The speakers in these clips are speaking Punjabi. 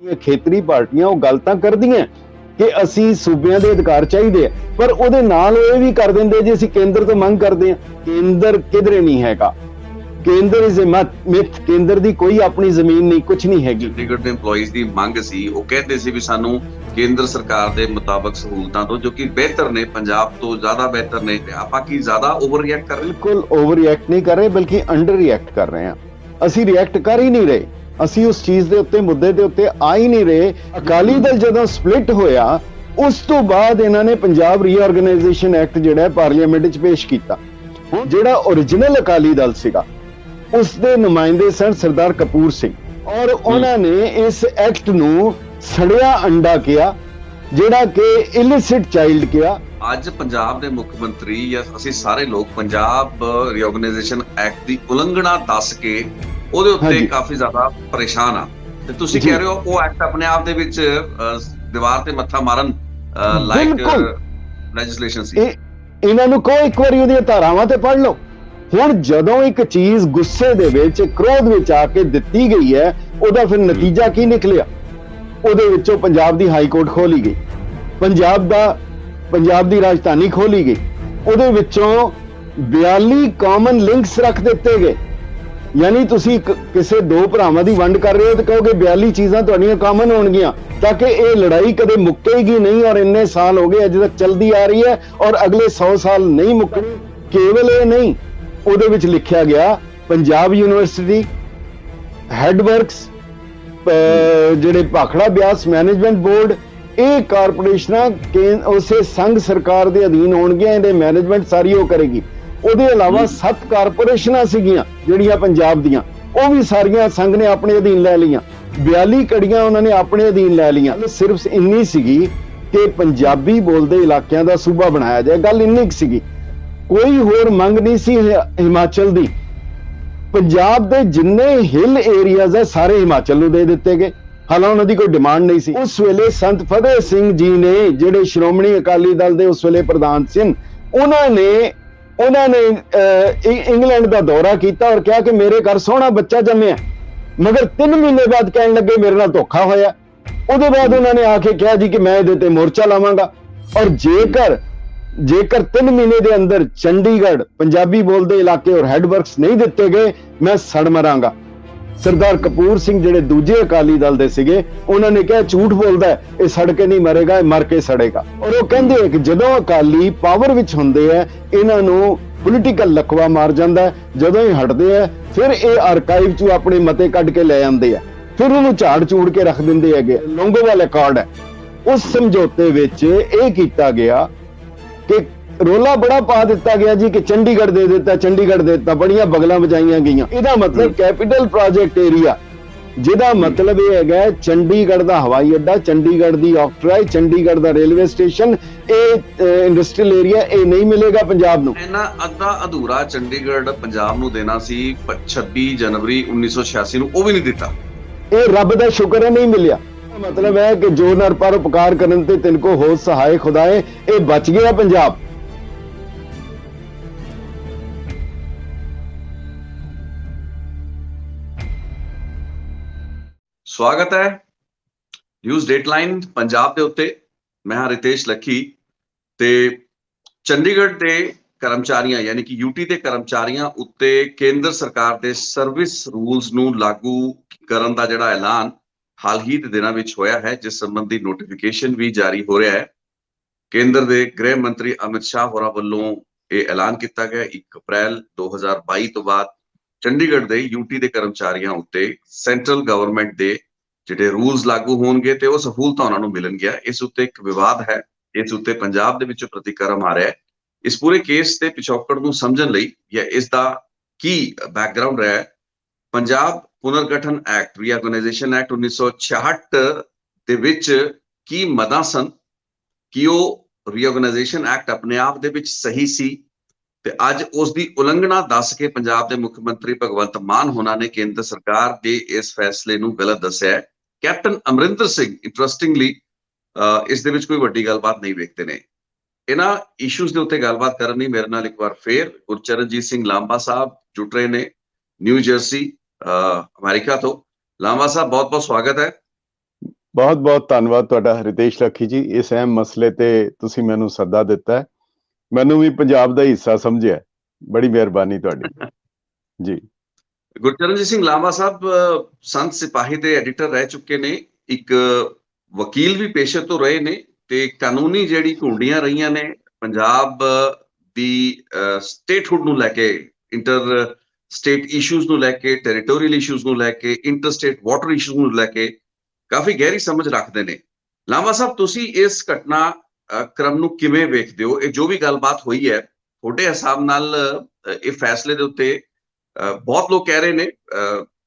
ਖੇਤਰੀ ਪਾਰਟੀਆਂ ਉਹ ਗੱਲ ਤਾਂ ਕਰਦੀਆਂ ਕਿ ਅਸੀਂ ਸੂਬਿਆਂ ਦੇ ਅਧਿਕਾਰ ਚਾਹੀਦੇ ਆ, ਪਰ ਉਹਦੇ ਨਾਲ ਇਹ ਵੀ ਕਰ ਦਿੰਦੇ ਜੀ ਅਸੀਂ ਕੇਂਦਰ ਤੋਂ ਮੰਗ ਕਰਦੇ ਆ। ਕੇਂਦਰ ਕਿਧਰੇ ਨਹੀਂ ਹੈਗਾ। ਕੇਂਦਰ ਇਜ਼ ਅ ਮਿਥ। ਕੇਂਦਰ ਦੀ ਕੋਈ ਆਪਣੀ ਜ਼ਮੀਨ ਨਹੀਂ, ਕੁਝ ਨਹੀਂ ਹੈਗੀ। ਚੰਡੀਗੜ੍ਹ ਦੇ EMPLOYEES ਦੀ ਮੰਗ ਸੀ, ਉਹ ਕਹਿੰਦੇ ਸੀ ਵੀ ਸਾਨੂੰ ਕੇਂਦਰ ਸਰਕਾਰ ਦੇ ਮੁਤਾਬਕ ਸਹੂਲਤਾਂ ਤੋਂ ਜੋ ਕਿ ਬਿਹਤਰ ਨੇ, ਪੰਜਾਬ ਤੋਂ ਜ਼ਿਆਦਾ ਬਿਹਤਰ ਨੇ। ਤੇ ਆਪਾਂ ਕੀ ਜ਼ਿਆਦਾ ਓਵਰ ਰਿਐਕਟ ਕਰ ਰਹੇ? ਬਿਲਕੁਲ ਓਵਰ ਰਿਐਕਟ ਨਹੀਂ ਕਰ ਰਹੇ, ਬਲਕਿ ਅੰਡਰ ਰਿਐਕਟ ਕਰ ਰਹੇ ਹਾਂ। ਅਸੀਂ ਰਿਐਕਟ ਕਰ ਹੀ ਨਹੀਂ ਰਹੇ। ਅਸੀਂ ਉਸ ਚੀਜ਼ ਦੇ ਉੱਤੇ, ਮੁੱਦੇ ਦੇ ਉੱਤੇ ਆ ਹੀ ਨਹੀਂ ਰਹੇ। ਅਕਾਲੀ ਦਲ ਜਦੋਂ ਸਪਲਿਟ ਹੋਇਆ, ਉਸ ਤੋਂ ਬਾਅਦ ਇਹਨਾਂ ਨੇ ਪੰਜਾਬ ਰੀਆਰਗੇਨਾਈਜੇਸ਼ਨ ਐਕਟ ਜਿਹੜਾ ਪਾਰਲੀਮੈਂਟ ਵਿੱਚ ਪੇਸ਼ ਕੀਤਾ। ਜਿਹੜਾ ਓਰੀਜਨਲ ਅਕਾਲੀ ਦਲ ਸੀਗਾ, ਉਸ ਦੇ ਨੁਮਾਇੰਦੇ ਸਨ ਸਰਦਾਰ ਕਪੂਰ ਸਿੰਘ, ਔਰ ਉਹਨਾਂ ਨੇ ਇਸ ਐਕਟ ਨੂੰ ਸੜਿਆ ਅੰਡਾ ਕਿਹਾ, ਜਿਹੜਾ ਕਿ ਇਲਿਸਿਟ ਚਾਈਲਡ ਕਿਹਾ। ਅੱਜ ਪੰਜਾਬ ਦੇ ਮੁੱਖ ਮੰਤਰੀ ਜਾਂ ਅਸੀਂ ਸਾਰੇ ਲੋਕ ਪੰਜਾਬ ਰੀਆਰਗੇਨਾਈਜੇਸ਼ਨ ਐਕਟ ਦੀ ਉਲੰਘਣਾ ਦੱਸ ਕੇ ਉਹਦੇ ਉੱਤੇ ਕਾਫੀ ਜ਼ਿਆਦਾ ਪਰੇਸ਼ਾਨ ਆ। ਤੇ ਤੁਸੀਂ ਕਹਿ ਰਹੇ ਹੋ ਉਹ ਐਕਟ ਆਪਣੇ ਆਪ ਦੇ ਵਿੱਚ ਦੀਵਾਰ ਤੇ ਮੱਥਾ ਮਾਰਨ ਲਾਇਕ ਲੈਜਿਸਲੇਸ਼ਨ ਸੀ। ਇਹਨਾਂ ਨੂੰ ਕਹੋ ਇੱਕ ਵਾਰੀ ਉਹਦੀਆਂ ਧਾਰਾਵਾਂ ਤੇ ਪੜ੍ਹ ਲਓ। ਹੁਣ ਜਦੋਂ ਇੱਕ ਚੀਜ਼ ਗੁੱਸੇ ਦੇ ਵਿੱਚ, ਕ੍ਰੋਧ ਵਿੱਚ ਆ ਕੇ ਦਿੱਤੀ ਗਈ ਹੈ, ਉਹਦਾ ਫਿਰ ਨਤੀਜਾ ਕੀ ਨਿਕਲਿਆ? ਉਹਦੇ ਵਿੱਚੋਂ ਪੰਜਾਬ ਦੀ ਹਾਈ ਕੋਰਟ ਖੋਲੀ ਗਈ, ਪੰਜਾਬ ਦੀ ਰਾਜਧਾਨੀ ਖੋਲੀ ਗਈ, ਉਹਦੇ ਵਿੱਚੋਂ 42 ਕਾਮਨ ਲਿੰਕਸ ਰੱਖ ਦਿੱਤੇ ਗਏ। ਯਾਨੀ ਤੁਸੀਂ ਕਿਸੇ ਦੋ ਭਰਾਵਾਂ ਦੀ ਵੰਡ ਕਰ ਰਹੇ ਹੋ ਤੇ ਕਹੋਗੇ 42 ਚੀਜ਼ਾਂ ਤੁਹਾਡੀਆਂ ਕਾਮਨ ਹੋਣਗੀਆਂ, ਤਾਂ ਕਿ ਇਹ ਲੜਾਈ ਕਦੇ ਮੁੱਕੇਗੀ ਨਹੀਂ। ਔਰ ਇੰਨੇ ਸਾਲ ਹੋ ਗਏ, ਅਜੇ ਤੱਕ ਚੱਲਦੀ ਆ ਰਹੀ ਹੈ, ਔਰ ਅਗਲੇ 100 ਸਾਲ ਨਹੀਂ ਮੁੱਕਣੀ। ਕੇਵਲ ਇਹ ਨਹੀਂ, ਉਹਦੇ ਵਿੱਚ ਲਿਖਿਆ ਗਿਆ ਪੰਜਾਬ ਯੂਨੀਵਰਸਿਟੀ, ਹੈਡ ਵਰਕਸ, ਜਿਹੜੇ ਭਾਖੜਾ ਬਿਆਸ ਮੈਨੇਜਮੈਂਟ ਬੋਰਡ, ਇਹ ਕਾਰਪੋਰੇਸ਼ਨਾਂ ਉਸੇ ਸੰਘ ਸਰਕਾਰ ਦੇ ਅਧੀਨ ਹੋਣਗੀਆਂ। ਇਹਦੇ ਮੈਨੇਜਮੈਂਟ ਸਾਰੀ ਉਹ ਕਰੇਗੀ। ਉਹਦੇ ਇਲਾਵਾ 7 ਕਾਰਪੋਰੇਸ਼ਨਾਂ ਸੀਗੀਆਂ ਜਿਹੜੀਆਂ ਪੰਜਾਬ ਦੀਆਂ, ਉਹ ਵੀ ਸਾਰੀਆਂ ਸੰਘ ਨੇ ਆਪਣੇ ਅਧੀਨ ਲੈ ਲਈਆਂ। 42 ਕੜੀਆਂ ਉਹਨਾਂ ਨੇ ਆਪਣੇ ਅਧੀਨ ਲੈ ਲਈਆਂ। ਸਿਰਫ ਇੰਨੀ ਸੀਗੀ ਕਿ ਪੰਜਾਬੀ ਬੋਲਦੇ ਇਲਾਕਿਆਂ ਦਾ ਸੂਬਾ ਬਣਾਇਆ ਜਾਏ, ਗੱਲ ਇੰਨੀ ਸੀਗੀ। ਕੋਈ ਹੋਰ ਮੰਗ ਨਹੀਂ ਸੀ ਹਿਮਾਚਲ ਦੀ। ਪੰਜਾਬ ਦੇ ਜਿੰਨੇ ਹਿੱਲ ਏਰੀਆਜ਼ ਹੈ ਸਾਰੇ ਹਿਮਾਚਲ ਨੂੰ ਦੇ ਦਿੱਤੇ ਗਏ, ਹਾਲਾਂ ਉਹਨਾਂ ਦੀ ਕੋਈ ਡਿਮਾਂਡ ਨਹੀਂ ਸੀ। ਉਸ ਵੇਲੇ ਸੰਤ ਫਤਿਹ ਸਿੰਘ ਜੀ ਨੇ, ਜਿਹੜੇ ਸ਼੍ਰੋਮਣੀ ਅਕਾਲੀ ਦਲ ਦੇ ਉਸ ਵੇਲੇ ਪ੍ਰਧਾਨ ਸਨ, ਉਹਨਾਂ ਨੇ ਇੰਗਲੈਂਡ ਦਾ ਦੌਰਾ ਕੀਤਾ ਔਰ ਕਿਹਾ ਕਿ ਮੇਰੇ ਘਰ ਸੋਹਣਾ ਬੱਚਾ ਜੰਮਿਆ, ਮਗਰ 3 ਮਹੀਨੇ ਬਾਅਦ ਕਹਿਣ ਲੱਗੇ ਮੇਰੇ ਨਾਲ ਧੋਖਾ ਹੋਇਆ। ਉਹਦੇ ਬਾਅਦ ਉਹਨਾਂ ਨੇ ਆ ਕੇ ਕਿਹਾ ਜੀ ਕਿ ਮੈਂ ਇਹਦੇ ਤੇ ਮੋਰਚਾ ਲਾਵਾਂਗਾ, ਔਰ ਜੇਕਰ 3 ਮਹੀਨੇ ਦੇ ਅੰਦਰ ਚੰਡੀਗੜ੍ਹ, ਪੰਜਾਬੀ ਬੋਲਦੇ ਇਲਾਕੇ ਔਰ ਹੈਡਵਰਕਸ ਨਹੀਂ ਦਿੱਤੇ ਗਏ, ਮੈਂ ਸੜ ਮਰਾਂਗਾ। ਸਰਦਾਰ ਕਪੂਰ ਸਿੰਘ ਜਿਹੜੇ ਦੂਜੇ ਅਕਾਲੀ ਦਲ ਦੇ ਸੀਗੇ, ਉਹਨਾਂ ਨੇ ਕਿਹਾ ਝੂਠ ਬੋਲਦਾ ਹੈ, ਇਹ ਸੜ ਕੇ ਨਹੀਂ ਮਰੇਗਾ, ਇਹ ਮਰ ਕੇ ਸੜੇਗਾ। ਔਰ ਉਹ ਕਹਿੰਦੇ ਹੈ ਕਿ ਜਦੋਂ ਅਕਾਲੀ ਪਾਵਰ ਵਿੱਚ ਹੁੰਦੇ ਆ, ਇਹਨਾਂ ਨੂੰ ਪੋਲੀਟੀਕਲ ਲਕਵਾ ਮਾਰ ਜਾਂਦਾ ਹੈ। ਜਦੋਂ ਇਹ ਹਟਦੇ ਆ, ਫਿਰ ਇਹ ਆਰਕਾਈਵ ਚੋਂ ਆਪਣੇ ਮਤੇ ਕੱਢ ਕੇ ਲੈ ਜਾਂਦੇ ਆ, ਫਿਰ ਉਹਨੂੰ ਝਾੜ ਝੂੜ ਕੇ ਰੱਖ ਦਿੰਦੇ ਹੈਗੇ। ਲੋਂਗੋਵਾਲ ਅਕਾਰਡ ਹੈ, ਉਸ ਸਮਝੌਤੇ ਵਿੱਚ ਇਹ ਕੀਤਾ ਗਿਆ ਕਿ ਰੋਲਾ ਬੜਾ ਪਾ ਦਿੱਤਾ ਗਿਆ ਜੀ ਕਿ ਚੰਡੀਗੜ੍ਹ ਦੇ ਦਿੱਤਾ, ਬੜੀਆਂ ਬਗਲਾਂ ਵਜਾਈਆਂ ਗਈਆਂ। ਇਹਦਾ ਮਤਲਬ ਕੈਪੀਟਲ ਪ੍ਰੋਜੈਕਟ ਏਰੀਆ, ਜਿਹਦਾ ਮਤਲਬ ਇਹ ਹੈਗਾ ਚੰਡੀਗੜ੍ਹ ਦਾ ਹਵਾਈ ਅੱਡਾ, ਚੰਡੀਗੜ੍ਹ ਦੀ ਆਫਟਰਾਈ, ਚੰਡੀਗੜ੍ਹ ਦਾ ਰੇਲਵੇ ਸਟੇਸ਼ਨ, ਇਹ ਇੰਡਸਟਰੀਅਲ ਏਰੀਆ, ਇਹ ਨਹੀਂ ਮਿਲੇਗਾ ਪੰਜਾਬ ਨੂੰ। ਇਹਨਾਂ ਅੱਧਾ ਅਧੂਰਾ ਚੰਡੀਗੜ੍ਹ ਪੰਜਾਬ ਨੂੰ ਦੇਣਾ ਸੀ 26 ਜਨਵਰੀ 1986 ਨੂੰ, ਉਹ ਵੀ ਨਹੀਂ ਦਿੱਤਾ। ਇਹ ਰੱਬ ਦਾ ਸ਼ੁਕਰ ਹੈ ਨਹੀਂ ਮਿਲਿਆ। ਮਤਲਬ ਹੈ ਕਿ ਜੋ ਨਰ ਪਰਉਪਕਾਰ ਕਰਨ ਤੇ ਤਿੰਨ ਕੋ ਹੋ ਸਹਾਏ ਖੁਦਾਏ, ਇਹ ਬਚ ਗਿਆ ਪੰਜਾਬ। ਸਵਾਗਤ ਹੈ ਨਿਊਜ਼ ਡੇਟਲਾਈਨ ਪੰਜਾਬ ਦੇ ਉੱਤੇ। ਮੈਂ ਹਾਂ ਰਿਤੇਸ਼ ਲੱਖੀ। ਤੇ ਚੰਡੀਗੜ੍ਹ ਦੇ ਕਰਮਚਾਰੀਆਂ ਯਾਨੀ ਕਿ ਯੂਟੀ ਦੇ ਕਰਮਚਾਰੀਆਂ ਉੱਤੇ ਕੇਂਦਰ ਸਰਕਾਰ ਦੇ ਸਰਵਿਸ ਰੂਲਸ ਨੂੰ ਲਾਗੂ ਕਰਨ ਦਾ ਜਿਹੜਾ ਐਲਾਨ ਹਾਲ ਹੀ ਦੇ ਦਿਨਾਂ ਵਿੱਚ ਹੋਇਆ ਹੈ, ਜਿਸ ਸੰਬੰਧੀ ਨੋਟੀਫਿਕੇਸ਼ਨ ਵੀ ਜਾਰੀ ਹੋ ਰਿਹਾ ਹੈ। ਕੇਂਦਰ ਦੇ ਗ੍ਰਹਿ ਮੰਤਰੀ ਅਮਿਤ ਸ਼ਾਹ ਹੋਰਾਂ ਵੱਲੋਂ ਇਹ ਐਲਾਨ ਕੀਤਾ ਗਿਆ 1 ਅਪ੍ਰੈਲ 2022 ਤੋਂ ਬਾਅਦ ਚੰਡੀਗੜ੍ਹ ਦੇ ਯੂਟੀ ਦੇ ਕਰਮਚਾਰੀਆਂ ਉੱਤੇ ਸੈਂਟਰਲ ਗਵਰਨਮੈਂਟ ਦੇ ਜਿਹੜੇ ਰੂਲਸ ਲਾਗੂ ਹੋਣਗੇ ਤੇ ਉਹ ਸਹੂਲਤਾਂ ਉਹਨਾਂ ਨੂੰ ਮਿਲਣਗੀਆਂ। ਇਸ ਉੱਤੇ ਇੱਕ ਵਿਵਾਦ ਹੈ, ਇਸ ਉੱਤੇ ਪੰਜਾਬ ਦੇ ਵਿੱਚੋਂ ਪ੍ਰਤੀਕਰਮ ਆ ਰਿਹਾ ਹੈ। ਇਸ ਪੂਰੇ ਕੇਸ ਦੇ ਪਿਛੋਕੜ ਨੂੰ ਸਮਝਣ ਲਈ ਜਾਂ ਇਸ ਦਾ ਕੀ ਬੈਕਗ੍ਰਾਉਂਡ ਰਿਹਾ ਹੈ, ਪੰਜਾਬ ਪੁਨਰਗਠਨ ਐਕਟ, ਰੀਆਰਗੇਨਾਈਜੇਸ਼ਨ ਐਕਟ 1966 ਦੇ ਵਿੱਚ ਕੀ ਮਦਾਂ ਸਨ, ਕਿ ਉਹ ਰੀਆਰਗੇਨਾਈਜੇਸ਼ਨ ਐਕਟ ਆਪਣੇ ਆਪ ਦੇ ਵਿੱਚ ਸਹੀ ਸੀ, ਤੇ ਅੱਜ ਉਸ ਦੀ ਉਲੰਘਣਾ ਦੱਸ ਕੇ ਪੰਜਾਬ ਦੇ ਮੁੱਖ ਮੰਤਰੀ ਭਗਵੰਤ ਮਾਨ ਹੋਣਾ ਨੇ ਕੇਂਦਰ ਸਰਕਾਰ ਦੇ ਇਸ ਫੈਸਲੇ ਨੂੰ ਗਲਤ ਦੱਸਿਆ ਹੈ। ਕੈਪਟਨ ਅਮਰਿੰਦਰ ਸਿੰਘ ਇੰਟਰਸਟਿੰਗਲੀ ਇਸ ਦੇ ਵਿੱਚ ਕੋਈ ਵੱਡੀ ਗੱਲਬਾਤ ਨਹੀਂ ਵੇਖਦੇ ਨੇ। ਇਹਨਾਂ ਇਸ਼ੂਜ਼ ਦੇ ਉੱਤੇ ਗੱਲਬਾਤ ਕਰਨ ਲਈ ਮੇਰੇ ਨਾਲ ਇੱਕ ਵਾਰ ਫੇਰ ਗੁਰਚਰਨਜੀਤ ਸਿੰਘ ਲਾਂਬਾ ਸਾਹਿਬ ਜੁੜ ਰਹੇ ਨੇ ਨਿਊ ਜਰਸੀ ਅਮਰੀਕਾ ਤੋਂ। ਲਾਂਬਾ ਸਾਹਿਬ ਬਹੁਤ ਬਹੁਤ ਸਵਾਗਤ ਹੈ। ਬਹੁਤ ਬਹੁਤ ਧੰਨਵਾਦ ਤੁਹਾਡਾ ਰਿਤੇਸ਼ ਲੱਖੀ ਜੀ, ਇਸ ਅਹਿਮ ਮਸਲੇ ਤੇ ਤੁਸੀਂ ਮੈਨੂੰ ਸੱਦਾ ਦਿੱਤਾ ਹੈ, ਮੈਨੂੰ ਵੀ ਪੰਜਾਬ ਦਾ ਹਿੱਸਾ ਸਮਝਿਆ, ਬੜੀ ਮਿਹਰਬਾਨੀ ਤੁਹਾਡੀ ਜੀ। ਗੁਰਚਰਨਜੀਤ ਸਿੰਘ ਲਾਂਬਾ ਸਾਹਿਬ ਸੰਤ ਸਿਪਾਹੀ ਦੇ ਐਡੀਟਰ ਰਹਿ ਚੁੱਕੇ ਨੇ, ਇੱਕ ਵਕੀਲ ਵੀ ਪੇਸ਼ੇ ਤੋਂ ਰਹੇ ਨੇ, ਤੇ ਕਾਨੂੰਨੀ ਜਿਹੜੀ ਘੁੰਡੀਆਂ ਰਹੀਆਂ ਨੇ ਪੰਜਾਬ ਦੀ ਸਟੇਟਹੁੱਡ ਨੂੰ ਲੈ ਕੇ, ਇੰਟਰ ਸਟੇਟ ਇਸ਼ੂਜ਼ ਨੂੰ ਲੈ ਕੇ, ਟੈਰੀਟੋਰੀਅਲ ਇਸ਼ੂਜ਼ ਨੂੰ ਲੈ ਕੇ, ਇੰਟਰ ਸਟੇਟ ਵਾਟਰ ਇਸ਼ੂਜ਼ ਨੂੰ ਲੈ ਕੇ ਕਾਫੀ ਗਹਿਰੀ ਸਮਝ ਰੱਖਦੇ ਨੇ। ਲਾਂਬਾ ਸਾਹਿਬ, ਤੁਸੀਂ ਇਸ ਘਟਨਾ ਕ੍ਰਮ ਨੂੰ ਕਿਵੇਂ ਵੇਖਦੇ ਹੋ? ਇਹ ਜੋ ਵੀ ਗੱਲਬਾਤ ਹੋਈ ਹੈ, ਤੁਹਾਡੇ ਹਿਸਾਬ ਨਾਲ ਇਹ ਫੈਸਲੇ ਦੇ ਉੱਤੇ ਬਹੁਤ ਲੋਕ ਕਹਿ ਰਹੇ ਨੇ,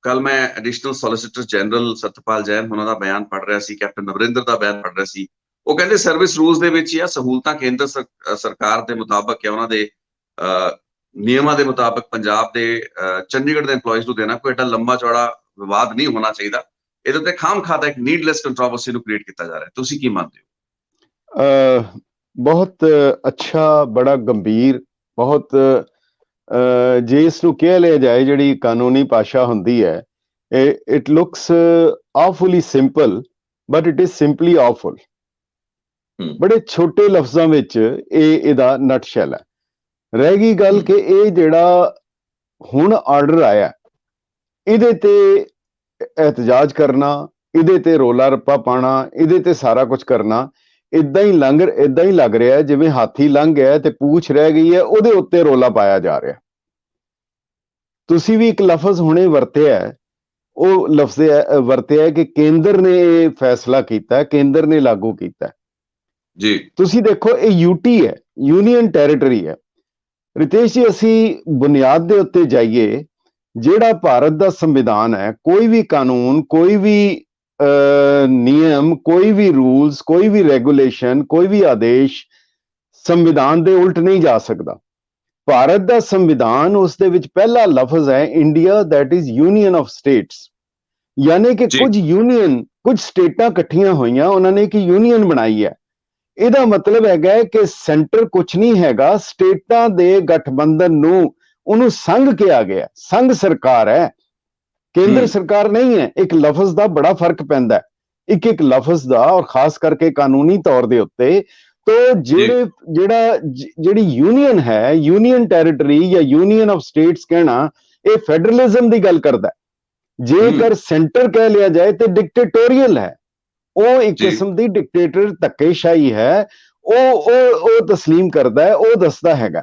ਕੱਲ ਮੈਂ additional solicitor general Satpal Jain ਉਹਨਾਂ ਦਾ ਬਿਆਨ ਪੜ੍ਹ ਰਿਹਾ ਸੀ, ਕੈਪਟਨ ਅਮਰਿੰਦਰ ਦਾ ਬਿਆਨ ਪੜ੍ਹ ਰਿਹਾ ਸੀ, ਉਹ ਕਹਿੰਦੇ ਸਰਵਿਸ ਰੂਲਸ ਦੇ ਵਿੱਚ ਹੀ ਆ, ਸਹੂਲਤਾਂ ਕੇਂਦਰ ਸਰਕਾਰ ਦੇ ਮੁਤਾਬਕ ਹੈ, ਉਹਨਾਂ ਦੇ ਨਿਯਮਾਂ ਦੇ ਮੁਤਾਬਕ ਪੰਜਾਬ ਦੇ ਚੰਡੀਗੜ੍ਹ ਦੇ EMPLOYEES ਨੂੰ ਦੇਣਾ, ਕੋਈ ਏਡਾ ਲੰਬਾ ਚੌੜਾ ਵਿਵਾਦ ਨਹੀਂ ਹੋਣਾ ਚਾਹੀਦਾ। ਇਹਦੇ ਉੱਤੇ ਖਾਮ-ਖਾਂ ਦਾ ਇੱਕ ਨੀਡਲੈਸ ਕੰਟਰੋਵਰਸੀ ਨੂੰ ਕ੍ਰੀਏਟ ਕੀਤਾ ਜਾ ਰਿਹਾ, ਤੁਸੀਂ ਕੀ ਮੰਨਦੇ ਹੋ? ਬਹੁਤ ਅੱਛਾ, ਬੜਾ ਗੰਭੀਰ, ਬਹੁਤ ਜੇ ਇਸ ਨੂੰ ਕਹਿ ਲਿਆ ਜਾਏ, ਜਿਹੜੀ ਕਾਨੂੰਨੀ ਭਾਸ਼ਾ ਹੁੰਦੀ ਹੈ, it looks awfully simple but it is simply awful. ਬੜੇ ਛੋਟੇ ਲਫ਼ਜ਼ਾਂ ਵਿੱਚ ਇਹਦਾ ਨਟਸ਼ੈਲ ਹੈ। ਰਹਿ ਗਈ ਗੱਲ ਕਿ ਇਹ ਜਿਹੜਾ ਹੁਣ ਆਰਡਰ ਆਇਆ, ਇਹਦੇ ਤੇ ਇਹਤਜਾਜ ਕਰਨਾ, ਇਹਦੇ ਤੇ ਰੋਲਾ ਰੱਪਾ ਪਾਣਾ, ਇਹਦੇ ਤੇ ਸਾਰਾ ਕੁਝ ਕਰਨਾ ਇਦਾਂ ਹੀ ਲੱਗ ਰਿਹਾ ਜਿਵੇਂ ਹਾਥੀ ਲੰਘ ਗਿਆ ਤੇ ਪੂਛ ਰਹਿ ਗਈ ਹੈ, ਉਹਦੇ ਉੱਤੇ ਰੋਲਾ ਪਾਇਆ ਜਾ ਰਿਹਾ। ਤੁਸੀਂ ਵੀ ਇੱਕ ਲਫ਼ਜ਼ ਹੁਣੇ ਵਰਤਿਆ, ਉਹ ਲਫ਼ਜ਼ ਵਰਤਿਆ ਕਿ ਕੇਂਦਰ ਨੇ ਇਹ ਫੈਸਲਾ ਕੀਤਾ, ਕੇਂਦਰ ਨੇ ਲਾਗੂ ਕੀਤਾ ਜੀ। ਤੁਸੀਂ ਦੇਖੋ, ਇਹ ਯੂਟੀ ਹੈ, ਯੂਨੀਅਨ ਟੈਰੀਟਰੀ ਹੈ। ਰਿਤੇਸ਼ ਜੀ, ਅਸੀਂ ਬੁਨਿਆਦ ਦੇ ਉੱਤੇ ਜਾਈਏ, ਜਿਹੜਾ ਭਾਰਤ ਦਾ ਸੰਵਿਧਾਨ ਹੈ, ਕੋਈ ਵੀ ਕਾਨੂੰਨ, ਕੋਈ ਵੀ ਨਿਯਮ, ਕੋਈ ਵੀ ਰੂਲਸ, ਕੋਈ ਵੀ ਰੈਗੂਲੇਸ਼ਨ, ਕੋਈ ਵੀ ਆਦੇਸ਼ ਸੰਵਿਧਾਨ ਦੇ ਉਲਟ ਨਹੀਂ ਜਾ ਸਕਦਾ। ਭਾਰਤ ਦਾ ਸੰਵਿਧਾਨ, ਉਸ ਦੇ ਵਿੱਚ ਪਹਿਲਾ ਲਫ਼ਜ਼ ਹੈ India, that is union of states, ਯਾਨੀ ਕਿ ਕੁਝ ਸਟੇਟਾਂ ਇਕੱਠੀਆਂ ਹੋਈਆਂ, ਉਹਨਾਂ ਨੇ ਇੱਕ ਯੂਨੀਅਨ ਬਣਾਈ ਹੈ। ਇਹਦਾ ਮਤਲਬ ਹੈਗਾ ਕਿ ਸੈਂਟਰ ਕੁਝ ਨਹੀਂ ਹੈਗਾ, ਸਟੇਟਾਂ ਦੇ ਗਠਬੰਧਨ ਨੂੰ, ਉਹਨੂੰ ਸੰਘ ਕਿਹਾ ਗਿਆ, ਸੰਘ ਸਰਕਾਰ ਹੈ, ਕੇਂਦਰ ਸਰਕਾਰ ਨਹੀਂ ਹੈ। ਇੱਕ ਲਫ਼ਜ਼ ਦਾ ਬੜਾ ਫਰਕ ਪੈਂਦਾ, ਇੱਕ ਲਫ਼ਜ਼ ਦਾ, ਔਰ ਖਾਸ ਕਰਕੇ ਕਾਨੂੰਨੀ ਤੌਰ ਦੇ ਉੱਤੇ। ਤੋ ਜਿਹੜੀ ਯੂਨੀਅਨ ਹੈ, ਯੂਨੀਅਨ ਟੈਰੀਟਰੀ ਜਾਂ ਯੂਨੀਅਨ ਆਫ ਸਟੇਟਸ ਕਹਿਣਾ, ਇਹ ਫੈਡਰਲਿਜ਼ਮ ਦੀ ਗੱਲ ਕਰਦਾ। ਜੇਕਰ ਸੈਂਟਰ ਕਹਿ ਲਿਆ ਜਾਏ ਤੇ ਡਿਕਟੇਟੋਰੀਅਲ ਹੈ, ਉਹ ਇੱਕ ਕਿਸਮ ਦੀ ਡਿਕਟੇਟਰ ਧੱਕੇਸ਼ਾਹੀ ਹੈ, ਉਹ ਤਸਲੀਮ ਕਰਦਾ ਹੈ, ਉਹ ਦੱਸਦਾ ਹੈਗਾ।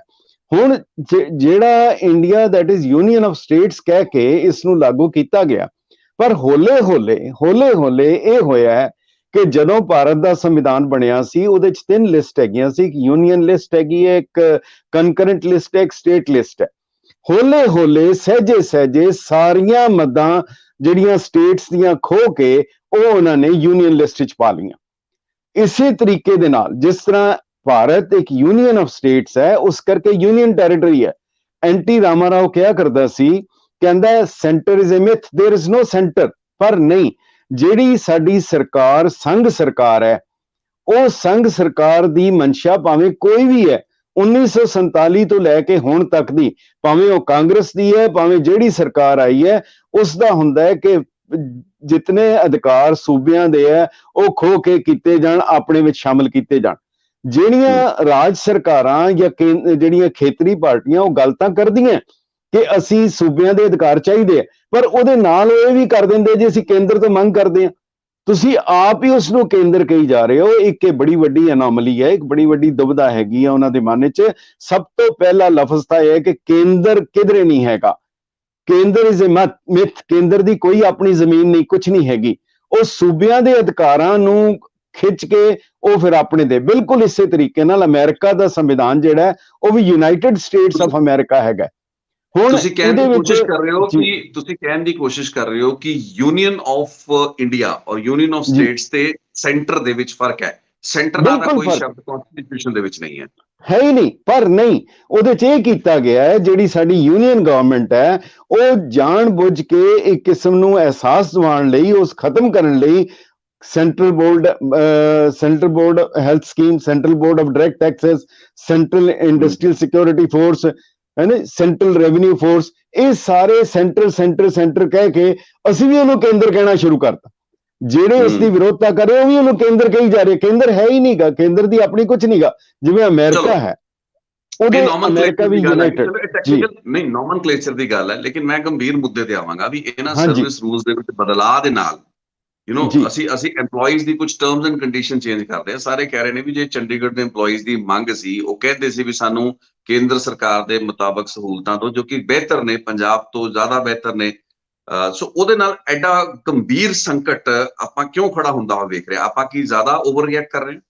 ਹੁਣ ਜਿਹੜਾ India that is union of states ਕਹਿ ਕੇ ਇਸ ਨੂੰ ਲਾਗੂ ਕੀਤਾ ਗਿਆ, ਪਰ ਹੌਲੇ ਹੌਲੇ ਇਹ ਹੋਇਆ ਕਿ ਜਦੋਂ ਭਾਰਤ ਦਾ ਸੰਵਿਧਾਨ ਬਣਿਆ ਸੀ, ਉਹਦੇ ਚ 3 ਲਿਸਟ ਹੈਗੀਆਂ ਸੀ, ਇੱਕ ਯੂਨੀਅਨ ਲਿਸਟ ਹੈਗੀ ਹੈ, ਇੱਕ ਕਨਕਰੈਂਟ ਲਿਸਟ ਹੈ, ਇੱਕ ਸਟੇਟ ਲਿਸਟ ਹੈ। ਹੌਲੇ ਸਹਿਜੇ ਸਾਰੀਆਂ ਮੱਦਾਂ ਜਿਹੜੀਆਂ ਸਟੇਟਸ ਦੀਆਂ ਖੋਹ ਕੇ ਉਹ ਉਹਨਾਂ ਨੇ ਯੂਨੀਅਨ ਲਿਸਟ ਵਿੱਚ ਪਾ ਲਈਆਂ। ਇਸੇ ਤਰੀਕੇ ਦੇ ਨਾਲ, ਜਿਸ ਤਰ੍ਹਾਂ ਭਾਰਤ ਇੱਕ ਯੂਨੀਅਨ ਆਫ ਸਟੇਟਸ ਹੈ, ਉਸ ਕਰਕੇ ਯੂਨੀਅਨ ਟੈਰੀਟਰੀ ਹੈ। ਐਨਟੀ ਰਾਮਾਰਾਓ ਕਿਹਾ ਕਰਦਾ ਸੀ, ਕਹਿੰਦਾ centre is a myth, there is no centre. ਪਰ ਨਹੀਂ, ਜਿਹੜੀ ਸਾਡੀ ਸਰਕਾਰ ਸੰਘ ਸਰਕਾਰ ਹੈ, ਉਹ ਸੰਘ ਸਰਕਾਰ ਦੀ ਮਨਸ਼ਾ ਭਾਵੇਂ ਕੋਈ ਵੀ ਹੈ, 1947 ਤੋਂ ਲੈ ਕੇ ਹੁਣ ਤੱਕ ਦੀ, ਭਾਵੇਂ ਉਹ ਕਾਂਗਰਸ ਦੀ ਹੈ, ਭਾਵੇਂ ਜਿਹੜੀ ਸਰਕਾਰ ਆਈ ਹੈ, ਉਸ ਦਾ ਹੁੰਦਾ ਹੈ ਕਿ ਜਿਤਨੇ ਅਧਿਕਾਰ ਸੂਬਿਆਂ ਦੇ ਹੈ ਉਹ ਖੋ ਕੇ ਕੀਤੇ ਜਾਣ, ਆਪਣੇ ਵਿੱਚ ਸ਼ਾਮਲ ਕੀਤੇ ਜਾਣ। ਜਿਹੜੀਆਂ ਰਾਜ ਸਰਕਾਰਾਂ ਜਾਂ ਜਿਹੜੀਆਂ ਖੇਤਰੀ ਪਾਰਟੀਆਂ, ਉਹ ਗੱਲ ਤਾਂ ਕਰਦੀਆਂ ਕਿ ਅਸੀਂ ਸੂਬਿਆਂ ਦੇ ਅਧਿਕਾਰ ਚਾਹੀਦੇ ਆ, ਪਰ ਉਹਦੇ ਨਾਲ ਇਹ ਵੀ ਕਰ ਦਿੰਦੇ ਜੇ ਅਸੀਂ ਕੇਂਦਰ ਤੋਂ ਮੰਗ ਕਰਦੇ ਹਾਂ। ਤੁਸੀਂ ਆਪ ਹੀ ਉਸ ਨੂੰ ਕੇਂਦਰ ਕਹੀ ਜਾ ਰਹੇ ਹੋ। ਇੱਕ ਬੜੀ ਵੱਡੀ ਅਨੋਮਲੀ ਹੈ, ਇੱਕ ਬੜੀ ਵੱਡੀ ਦੁਬਿਧਾ ਹੈਗੀ ਆ ਉਹਨਾਂ ਦੇ ਮਨ 'ਚ। ਸਭ ਤੋਂ ਪਹਿਲਾ ਲਫ਼ਜ਼ ਤਾਂ ਇਹ ਹੈ ਕਿ ਕੇਂਦਰ ਕਿਧਰੇ ਨਹੀਂ ਹੈਗਾ, ਕੇਂਦਰ ਇਜ਼ ਅ ਮਿਥ, ਕੇਂਦਰ ਦੀ ਕੋਈ ਆਪਣੀ ਜ਼ਮੀਨ ਨਹੀਂ, ਕੁਝ ਨਹੀਂ ਹੈਗੀ। ਉਹ ਸੂਬਿਆਂ ਦੇ ਅਧਿਕਾਰਾਂ ਨੂੰ ਖਿੱਚ ਕੇ ਉਹ ਫਿਰ ਆਪਣੇ ਦੇ, ਬਿਲਕੁਲ ਇਸੇ ਤਰੀਕੇ ਨਾਲ ਅਮਰੀਕਾ ਦਾ ਸੰਵਿਧਾਨ ਜਿਹੜਾ ਹੈ ਉਹ ਵੀ ਯੂਨਾਈਟਿਡ ਸਟੇਟਸ ਆਫ ਅਮਰੀਕਾ ਹੈਗਾ। ਹੁਣ ਤੁਸੀਂ ਕਹਿਣ ਦੀ ਕੋਸ਼ਿਸ਼ ਕਰ ਰਹੇ ਹੋ ਕਿ ਯੂਨੀਅਨ ਆਫ ਇੰਡੀਆ ਔਰ ਯੂਨੀਅਨ ਆਫ ਸਟੇਟਸ ਤੇ ਸੈਂਟਰ ਦੇ ਵਿੱਚ ਫਰਕ ਹੈ। ਸੈਂਟਰ ਦਾ ਕੋਈ ਸ਼ਬਦ ਕਨਸਟੀਟਿਊਸ਼ਨ ਦੇ ਵਿੱਚ ਨਹੀਂ ਹੈ, ਹੈ ਹੀ ਨਹੀਂ। ਪਰ ਨਹੀਂ, ਉਹਦੇ 'ਚ ਇਹ ਕੀਤਾ ਗਿਆ ਹੈ, ਜਿਹੜੀ ਸਾਡੀ ਯੂਨੀਅਨ ਗਵਰਨਮੈਂਟ ਹੈ, ਉਹ ਜਾਣ ਬੁੱਝ ਕੇ ਇੱਕ ਕਿਸਮ ਨੂੰ ਅਹਿਸਾਸ ਦਿਵਾਉਣ ਲਈ, ਉਸ ਖਤਮ ਕਰਨ ਲਈ central board health scheme, central board of direct Texas, central industrial security force ਹੈ ਨਾ, ਸੈਂਟਰਲ ਰੈਵਨਿਊ ਫੋਰਸ, ਇਹ ਸਾਰੇ ਸੈਂਟਰ ਕਹਿ ਕੇ ਅਸੀਂ ਵੀ ਉਹਨੂੰ ਕੇਂਦਰ ਕਹਿਣਾ ਸ਼ੁਰੂ ਕਰਤਾ। ਜਿਹੜੇ ਉਸ ਦੀ ਵਿਰੋਧਤਾ ਕਰ ਰਹੇ ਉਹ ਵੀ ਉਹਨੂੰ ਕੇਂਦਰ ਕਹੀ ਜਾ ਰਹੇ। ਕੇਂਦਰ ਹੈ ਹੀ ਨਹੀਂਗਾ, ਕੇਂਦਰ ਦੀ ਆਪਣੀ ਕੁਝ ਨਹੀਂਗਾ। ਜਿਵੇਂ ਅਮਰੀਕਾ ਹੈ, ਉਹਦੇ ਅਮਰੀਕਾ ਵੀ ਯੂਨਾਈਟਿਡ ਜੀ ਨਹੀਂ, ਨੋਮਨਕਲੇਚਰ ਦੀ ਗੱਲ ਹੈ, ਲੇਕਿਨ ਮੈਂ ਗੰਭੀਰ ਮੁੱਦੇ ਤੇ ਆਵਾਂਗਾ ਵੀ ਇਹਨਾਂ ਹਾਂਜੀ ਸਰਵਿਸ ਰੂਲਸ ਦੇ ਵਿੱਚ ਬਦਲਾਅ ਦੇ ਨਾਲ ਜੀ ਅਸੀਂ EMPLOYEES ਦੀ ਕੁਝ ਟਰਮਸ ਐਂਡ ਕੰਡੀਸ਼ਨ ਚੇਂਜ ਕਰਦੇ ਆ। ਸਾਰੇ ਕਹਿ ਰਹੇ ਨੇ ਵੀ ਜੇ ਚੰਡੀਗੜ੍ਹ ਦੇ EMPLOYEES ਦੀ ਮੰਗ ਸੀ, ਉਹ ਕਹਿੰਦੇ ਸੀ ਵੀ ਸਾਨੂੰ ਕੇਂਦਰ ਸਰਕਾਰ ਦੇ ਮੁਤਾਬਕ ਸਹੂਲਤਾਂ ਤੋਂ ਜੋ ਕਿ ਬਿਹਤਰ ਨੇ, ਪੰਜਾਬ ਤੋਂ ਜ਼ਿਆਦਾ ਬਿਹਤਰ ਨੇ, ਸੋ ਉਹਦੇ ਨਾਲ ਐਡਾ ਗੰਭੀਰ ਸੰਕਟ ਆਪਾਂ ਕਿਉਂ ਖੜਾ ਹੁੰਦਾ ਹੋਇਆ ਵੇਖ ਰਿਹਾ? ਆਪਾਂ ਕੀ ਜ਼ਿਆਦਾ ਓਵਰ ਰਿਐਕਟ ਕਰ ਰਹੇ ਹਾਂ?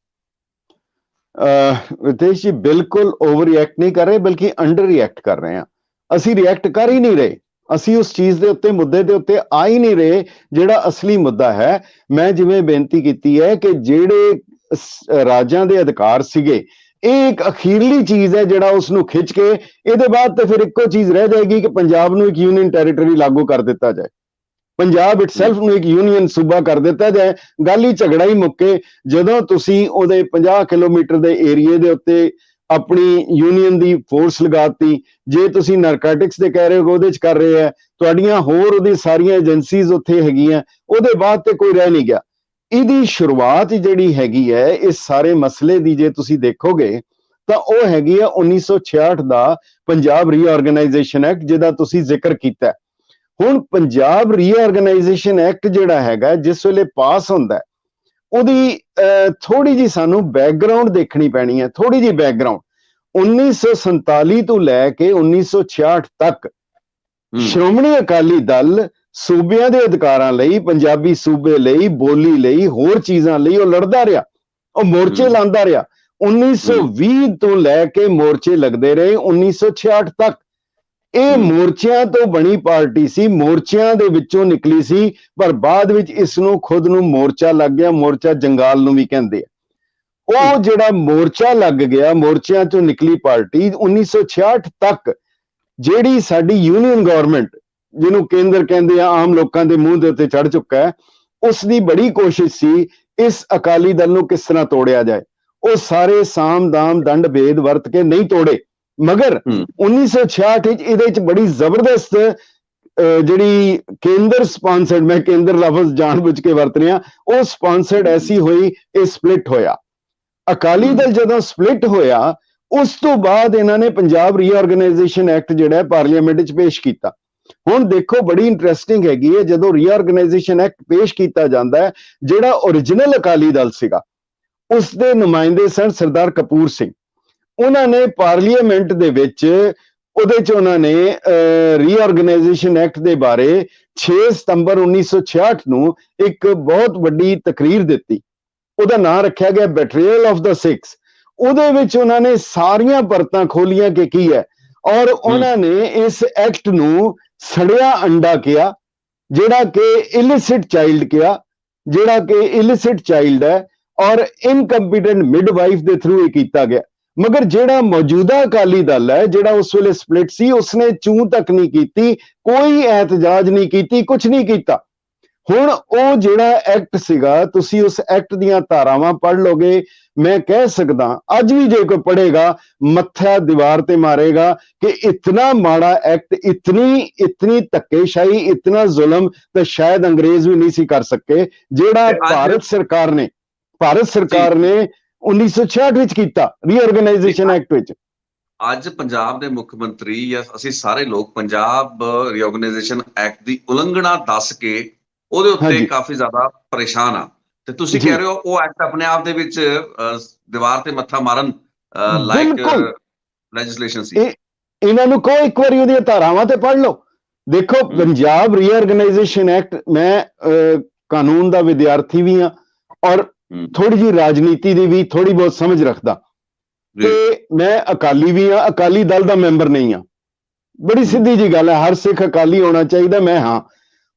ਰਿਤੇਸ਼ ਜੀ, ਬਿਲਕੁਲ ਓਵਰ ਰਿਐਕਟ ਨਹੀਂ ਕਰ ਰਹੇ, ਬਲਕਿ ਅੰਡਰ ਰਿਐਕਟ ਕਰ ਰਹੇ ਹਾਂ। ਅਸੀਂ ਰਿਐਕਟ ਕਰ ਹੀ ਨਹੀਂ ਰਹੇ, ਅਸੀਂ ਉਸ ਚੀਜ਼ ਦੇ ਉੱਤੇ, ਮੁੱਦੇ ਦੇ ਉੱਤੇ ਆ ਹੀ ਨਹੀਂ ਰਹੇ ਜਿਹੜਾ ਅਸਲੀ ਮੁੱਦਾ ਹੈ। ਮੈਂ ਜਿਵੇਂ ਬੇਨਤੀ ਕੀਤੀ ਹੈ ਕਿ ਜਿਹੜੇ ਰਾਜਾਂ ਦੇ ਅਧਿਕਾਰ ਸੀਗੇ, ਇਹ ਇੱਕ ਅਖੀਰਲੀ ਚੀਜ਼ ਹੈ ਜਿਹੜਾ ਉਸ ਨੂੰ ਖਿੱਚ ਕੇ, ਇਹਦੇ ਬਾਅਦ ਤੇ ਫਿਰ ਇੱਕੋ ਚੀਜ਼ ਰਹਿ ਜਾਏਗੀ ਕਿ ਪੰਜਾਬ ਨੂੰ ਇੱਕ ਯੂਨੀਅਨ ਟੈਰੀਟਰੀ ਲਾਗੂ ਕਰ ਦਿੱਤਾ ਜਾਏ, ਪੰਜਾਬ ਇਟਸੈਲਫ ਨੂੰ ਇੱਕ ਯੂਨੀਅਨ ਸੂਬਾ ਕਰ ਦਿੱਤਾ ਜਾਏ, ਗੱਲ ਹੀ ਝਗੜਾ ਹੀ ਮੁੱਕੇ। ਜਦੋਂ ਤੁਸੀਂ ਉਹਦੇ 50 ਕਿਲੋਮੀਟਰ ਦੇ ਏਰੀਏ ਦੇ ਉੱਤੇ ਆਪਣੀ ਯੂਨੀਅਨ ਦੀ ਫੋਰਸ ਲਗਾਤੀ, ਜੇ ਤੁਸੀਂ ਨਾਰਕੋਟਿਕਸ ਦੇ ਕਹਿ ਰਹੇ ਹੋ ਉਹਦੇ ਚ ਕਰ ਰਹੇ ਹੈ, ਤੁਹਾਡੀਆਂ ਹੋਰ ਉਹਦੀ ਸਾਰੀਆਂ ਏਜੰਸੀਜ਼ ਉੱਥੇ ਹੈਗੀਆਂ, ਉਹਦੇ ਬਾਅਦ ਤੇ ਕੋਈ ਰਹਿ ਨਹੀਂ ਗਿਆ। ਇਹਦੀ ਸ਼ੁਰੂਆਤ ਜਿਹੜੀ ਹੈਗੀ ਹੈ ਇਸ ਸਾਰੇ ਮਸਲੇ ਦੀ, ਜੇ ਤੁਸੀਂ ਦੇਖੋਗੇ ਤਾਂ ਉਹ ਹੈਗੀ ਹੈ 1966 ਦਾ ਪੰਜਾਬ ਰੀਆਰਗੇਨਾਈਜੇਸ਼ਨ ਐਕਟ, ਜਿਹਦਾ ਤੁਸੀਂ ਜ਼ਿਕਰ ਕੀਤਾ। ਹੁਣ ਪੰਜਾਬ ਰੀਆਰਗੇਨਾਈਜੇਸ਼ਨ ਐਕਟ ਜਿਹੜਾ ਹੈਗਾ ਜਿਸ ਵੇਲੇ ਪਾਸ ਹੁੰਦਾ, ਉਹਦੀ ਥੋੜੀ ਜੀ ਸਾਨੂੰ ਬੈਕਗਰਾਉਂਡ ਦੇਖਣੀ ਪੈਣੀ ਹੈ, ਥੋੜੀ ਜੀ ਬੈਕਗਰਾਉਂਡ। 1947 ਤੋਂ ਲੈ ਕੇ 1966 ਤੱਕ ਸ਼੍ਰੋਮਣੀ ਅਕਾਲੀ ਦਲ ਸੂਬਿਆਂ ਦੇ ਅਧਿਕਾਰਾਂ ਲਈ, ਪੰਜਾਬੀ ਸੂਬੇ ਲਈ, ਬੋਲੀ ਲਈ, ਹੋਰ ਚੀਜ਼ਾਂ ਲਈ ਉਹ ਲੜਦਾ ਰਿਹਾ, ਉਹ ਮੋਰਚੇ ਲਾਉਂਦਾ ਰਿਹਾ। 1920 ਤੋਂ ਲੈ ਕੇ ਮੋਰਚੇ ਲੱਗਦੇ ਰਹੇ 1966 ਤੱਕ। ਇਹ ਮੋਰਚਿਆਂ ਤੋਂ ਬਣੀ ਪਾਰਟੀ ਸੀ, ਮੋਰਚਿਆਂ ਦੇ ਵਿੱਚੋਂ ਨਿਕਲੀ ਸੀ, ਪਰ ਬਾਅਦ ਵਿੱਚ ਇਸ ਨੂੰ ਖੁਦ ਨੂੰ ਮੋਰਚਾ ਲੱਗ ਗਿਆ, ਮੋਰਚਾ ਜੰਗਾਲ ਨੂੰ ਵੀ ਕਹਿੰਦੇ ਆ। ਉਹ ਜਿਹੜਾ ਮੋਰਚਾ ਲੱਗ ਗਿਆ, ਮੋਰਚਿਆਂ ਚੋਂ ਨਿਕਲੀ ਪਾਰਟੀ 1966 ਤੱਕ ਜਿਹੜੀ ਸਾਡੀ ਯੂਨੀਅਨ ਗਵਰਨਮੈਂਟ, ਜਿਹਨੂੰ ਕੇਂਦਰ ਕਹਿੰਦੇ ਆ, ਆਮ ਲੋਕਾਂ ਦੇ ਮੂੰਹ ਦੇ ਉੱਤੇ ਚੜ ਚੁੱਕਾ ਹੈ, ਉਸ ਦੀ ਬੜੀ ਕੋਸ਼ਿਸ਼ ਸੀ ਇਸ ਅਕਾਲੀ ਦਲ ਨੂੰ ਕਿਸ ਤਰ੍ਹਾਂ ਤੋੜਿਆ ਜਾਏ। ਉਹ ਸਾਰੇ ਸਾਮ ਦਾਮ ਦੰਡ ਭੇਦ ਵਰਤ ਕੇ ਨਹੀਂ ਤੋੜੇ, ਮਗਰ 1966 ਵਿੱਚ ਇਹਦੇ ਚ ਬੜੀ ਜ਼ਬਰਦਸਤ ਜਿਹੜੀ ਕੇਂਦਰ ਸਪਾਂਸਰਡ, ਮੈਂ ਕੇਂਦਰ ਲਫ਼ਜ਼ ਜਾਣਬੁੱਝ ਕੇ ਵਰਤ ਰਿਹਾ, ਉਹ ਸਪਾਂਸਰਡ ਐਸੀ ਹੋਈ, ਇਹ ਸਪਲਿਟ ਹੋਇਆ। ਅਕਾਲੀ ਦਲ ਜਦੋਂ ਸਪਲਿਟ ਹੋਇਆ, ਉਸ ਤੋਂ ਬਾਅਦ ਇਹਨਾਂ ਨੇ ਪੰਜਾਬ ਰੀਆਰਗੇਨਾਈਜੇਸ਼ਨ ਐਕਟ ਜਿਹੜਾ ਹੈ ਪਾਰਲੀਮੈਂਟ ਵਿੱਚ ਪੇਸ਼ ਕੀਤਾ। ਹੁਣ ਦੇਖੋ ਬੜੀ ਇੰਟਰਸਟਿੰਗ ਹੈਗੀ ਹੈ, ਜਦੋਂ ਰੀਆਰਗੇਨਾਈਜੇਸ਼ਨ ਐਕਟ ਪੇਸ਼ ਕੀਤਾ ਜਾਂਦਾ ਹੈ, ਜਿਹੜਾ ਓਰੀਜਨਲ ਅਕਾਲੀ ਦਲ ਸੀਗਾ ਉਸ ਦੇ ਨੁਮਾਇੰਦੇ ਸਨ ਸਰਦਾਰ ਕਪੂਰ ਸਿੰਘ। ਉਹਨਾਂ ਨੇ ਪਾਰਲੀਮੈਂਟ ਦੇ ਵਿੱਚ ਉਹਦੇ ਚ ਉਹਨਾਂ ਨੇ ਰੀਆਰਗੇਨਾਈਜੇਸ਼ਨ ਐਕਟ ਦੇ ਬਾਰੇ 6 ਸਤੰਬਰ 1966 ਨੂੰ ਇੱਕ ਬਹੁਤ ਵੱਡੀ ਤਕਰੀਰ ਦਿੱਤੀ। ਉਹਦਾ ਨਾਂ ਰੱਖਿਆ ਗਿਆ ਬੈਟਰੀਅਲ ਆਫ ਦਾ ਸਿਕਸ। ਉਹਦੇ ਵਿੱਚ ਉਹਨਾਂ ਨੇ ਸਾਰੀਆਂ ਪਰਤਾਂ ਖੋਲੀਆਂ ਕਿ ਕੀ ਹੈ, ਔਰ ਉਹਨਾਂ ਨੇ ਇਸ ਐਕਟ ਨੂੰ ਸੜਿਆ ਅੰਡਾ ਕਿਹਾ, ਜਿਹੜਾ ਕਿ ਇਲਿਸਿਟ ਚਾਈਲਡ ਕਿਹਾ, ਜਿਹੜਾ ਕਿ ਇਲਿਸਿਟ ਚਾਈਲਡ ਹੈ, ਔਰ ਇਨਕੰਪੀਟੈਂਟ ਮਿਡਵਾਈਫ ਦੇ ਥਰੂ ਇਹ ਕੀਤਾ ਗਿਆ। ਮਗਰ ਜਿਹੜਾ ਮੌਜੂਦਾ ਅਕਾਲੀ ਦਲ ਹੈ, ਜਿਹੜਾ ਉਸ ਵੇਲੇ ਸਪਲਿਟ ਸੀ, ਉਸਨੇ ਚੂੰ ਤੱਕ ਨਹੀਂ ਕੀਤੀ, ਕੋਈ ਐਤਜਾਜ ਨਹੀਂ ਕੀਤੀ, ਕੁਝ ਨਹੀਂ ਕੀਤਾ। ਹੁਣ ਉਹ ਜਿਹੜਾ ਐਕਟ ਸੀਗਾ, ਤੁਸੀਂ ਉਸ ਐਕਟ ਦੀਆਂ ਧਾਰਾਵਾਂ ਪੜ੍ਹ ਲੋਗੇ, ਮੈਂ ਕਹਿ ਸਕਦਾ ਅੱਜ ਵੀ ਜੇ ਕੋਈ ਪੜ੍ਹੇਗਾ ਮੱਥਾ ਦੀਵਾਰ ਤੇ ਮਾਰੇਗਾ ਕਿ ਇਤਨਾ ਮਾੜਾ ਐਕਟ, ਇਤਨੀ ਧੱਕੇਸ਼ਾਹੀ, ਇਤਨਾ ਜ਼ੁਲਮ ਤਾਂ ਸ਼ਾਇਦ ਅੰਗਰੇਜ਼ ਵੀ ਨਹੀਂ ਸੀ ਕਰ ਸਕੇ, ਜਿਹੜਾ ਭਾਰਤ ਸਰਕਾਰ ਨੇ 1966 ਵਿੱਚ ਕੀਤਾ ਰੀਆਰਗੇਨਾਈਜੇਸ਼ਨ ਐਕਟ ਵਿੱਚ। ਅੱਜ ਪੰਜਾਬ ਦੇ ਮੁੱਖ ਮੰਤਰੀ ਜਾਂ ਅਸੀਂ ਸਾਰੇ ਲੋਕ ਪੰਜਾਬ ਰੀਆਰਗੇਨਾਈਜੇਸ਼ਨ ਐਕਟ ਦੀ ਉਲੰਘਣਾ ਦੱਸ ਕੇ ਉਹਦੇ ਉੱਤੇ ਕਾਫੀ ਜ਼ਿਆਦਾ ਪਰੇਸ਼ਾਨ ਆ, ਤੇ ਤੁਸੀਂ ਕਹਿ ਰਹੇ ਹੋ ਉਹ ਐਕਟ ਆਪਣੇ ਆਪ ਦੇ ਵਿੱਚ ਦੀਵਾਰ ਤੇ ਮੱਥਾ ਮਾਰਨ ਲਾਇਕ ਲੈਜਿਸਲੇਸ਼ਨ ਸੀ। ਇਹਨਾਂ ਨੂੰ ਕੋਈ ਇੱਕ ਵਾਰੀ ਉਹਦੀਆਂ ਧਾਰਾਵਾਂ ਤੇ ਪੜ੍ਹ ਲਓ। ਦੇਖੋ ਪੰਜਾਬ ਰੀਆਰਗੇਨਾਈਜੇਸ਼ਨ ਐਕਟ, ਮੈਂ ਕਾਨੂੰਨ ਦਾ ਵਿਦਿਆਰਥੀ ਵੀ ਹਾਂ ਔਰ ਥੋੜੀ ਜਿਹੀ ਰਾਜਨੀਤੀ ਦੀ ਵੀ ਥੋੜੀ ਬਹੁਤ ਸਮਝ ਰੱਖਦਾ, ਤੇ ਮੈਂ ਅਕਾਲੀ ਵੀ ਹਾਂ, ਅਕਾਲੀ ਦਲ ਦਾ ਮੈਂਬਰ ਨਹੀਂ ਹਾਂ। ਬੜੀ ਸਿੱਧੀ ਜੀ ਗੱਲ ਹੈ, ਹਰ ਸਿੱਖ ਅਕਾਲੀ ਹੋਣਾ ਚਾਹੀਦਾ, ਮੈਂ ਹਾਂ।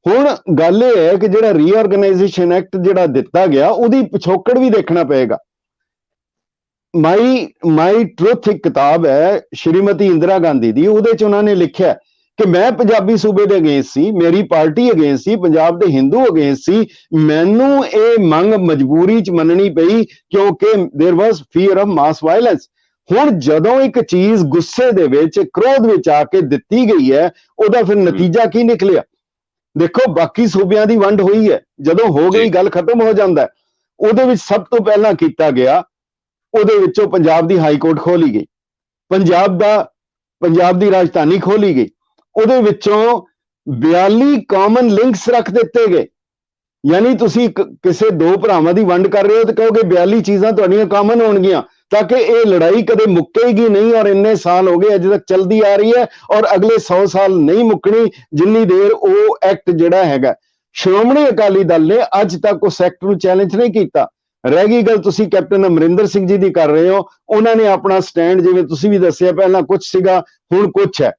ਹੁਣ ਗੱਲ ਇਹ ਹੈ ਕਿ ਜਿਹੜਾ ਰੀਆਰਗੇਨਾਈਜੇਸ਼ਨ ਐਕਟ ਜਿਹੜਾ ਦਿੱਤਾ ਗਿਆ, ਉਹਦੀ ਪਿਛੋਕੜ ਵੀ ਦੇਖਣਾ ਪਏਗਾ। ਮਾਈ ਟਰੁਥ ਇੱਕ ਕਿਤਾਬ ਹੈ ਸ਼੍ਰੀਮਤੀ ਇੰਦਰਾ ਗਾਂਧੀ ਦੀ, ਉਹਦੇ ਚ ਉਹਨਾਂ ਨੇ ਲਿਖਿਆ ਕਿ ਮੈਂ ਪੰਜਾਬੀ ਸੂਬੇ ਦੇ ਅਗੇਂਸਟ ਸੀ, ਮੇਰੀ ਪਾਰਟੀ ਅਗੇਂਸਟ ਸੀ, ਪੰਜਾਬ ਦੇ ਹਿੰਦੂ ਅਗੇਂਸਟ ਸੀ, ਮੈਨੂੰ ਇਹ ਮੰਗ ਮਜਬੂਰੀ ਚ ਮੰਨਣੀ ਪਈ ਕਿਉਂਕਿ there was fear of mass violence. ਹੁਣ ਜਦੋਂ ਇੱਕ ਚੀਜ਼ ਗੁੱਸੇ ਦੇ ਵਿੱਚ, ਕ੍ਰੋਧ ਵਿੱਚ ਆ ਕੇ ਦਿੱਤੀ ਗਈ ਹੈ, ਉਹਦਾ ਫਿਰ ਨਤੀਜਾ ਕੀ ਨਿਕਲਿਆ? ਦੇਖੋ ਬਾਕੀ ਸੂਬਿਆਂ ਦੀ ਵੰਡ ਹੋਈ ਹੈ, ਜਦੋਂ ਹੋ ਗਈ ਗੱਲ ਖਤਮ ਹੋ ਜਾਂਦਾ ਹੈ। ਉਹਦੇ ਵਿੱਚ ਸਭ ਤੋਂ ਪਹਿਲਾਂ ਕੀਤਾ ਗਿਆ, ਉਹਦੇ ਵਿੱਚੋਂ ਪੰਜਾਬ ਦੀ ਹਾਈ ਕੋਰਟ ਖੋਲੀ ਗਈ, ਪੰਜਾਬ ਦੀ ਰਾਜਧਾਨੀ ਖੋਲੀ ਗਈ, ਉਹਦੇ ਵਿੱਚੋਂ 42 ਕਾਮਨ ਲਿੰਕਸ ਰੱਖ ਦਿੱਤੇ ਗਏ। ਯਾਨੀ ਤੁਸੀਂ ਕਿਸੇ ਦੋ ਭਰਾਵਾਂ ਦੀ ਵੰਡ ਕਰ ਰਹੇ ਹੋ ਤੇ ਕਹੋਗੇ 42 ਚੀਜ਼ਾਂ ਤੁਹਾਡੀਆਂ ਕਾਮਨ ਹੋਣਗੀਆਂ, ਤਾਂ ਕਿ ਇਹ ਲੜਾਈ ਕਦੇ ਮੁੱਕੇਗੀ ਨਹੀਂ। ਔਰ ਇੰਨੇ ਸਾਲ ਹੋ ਗਏ ਅਜੇ ਤੱਕ ਚੱਲਦੀ ਆ ਰਹੀ ਹੈ, ਔਰ ਅਗਲੇ 100 ਸਾਲ ਨਹੀਂ ਮੁੱਕਣੀ ਜਿੰਨੀ ਦੇਰ ਉਹ ਐਕਟ ਜਿਹੜਾ ਹੈਗਾ। ਸ਼੍ਰੋਮਣੀ ਅਕਾਲੀ ਦਲ ਨੇ ਅੱਜ ਤੱਕ ਉਸ ਐਕਟ ਨੂੰ ਚੈਲੰਜ ਨਹੀਂ ਕੀਤਾ। ਰਹਿ ਗਈ ਗੱਲ ਤੁਸੀਂ ਕੈਪਟਨ ਅਮਰਿੰਦਰ ਸਿੰਘ ਜੀ ਦੀ ਕਰ ਰਹੇ ਹੋ, ਉਹਨਾਂ ਨੇ ਆਪਣਾ ਸਟੈਂਡ, ਜਿਵੇਂ ਤੁਸੀਂ ਵੀ ਦੱਸਿਆ, ਪਹਿਲਾਂ ਕੁਝ ਸੀਗਾ ਹੁਣ ਕੁਝ ਹੈ।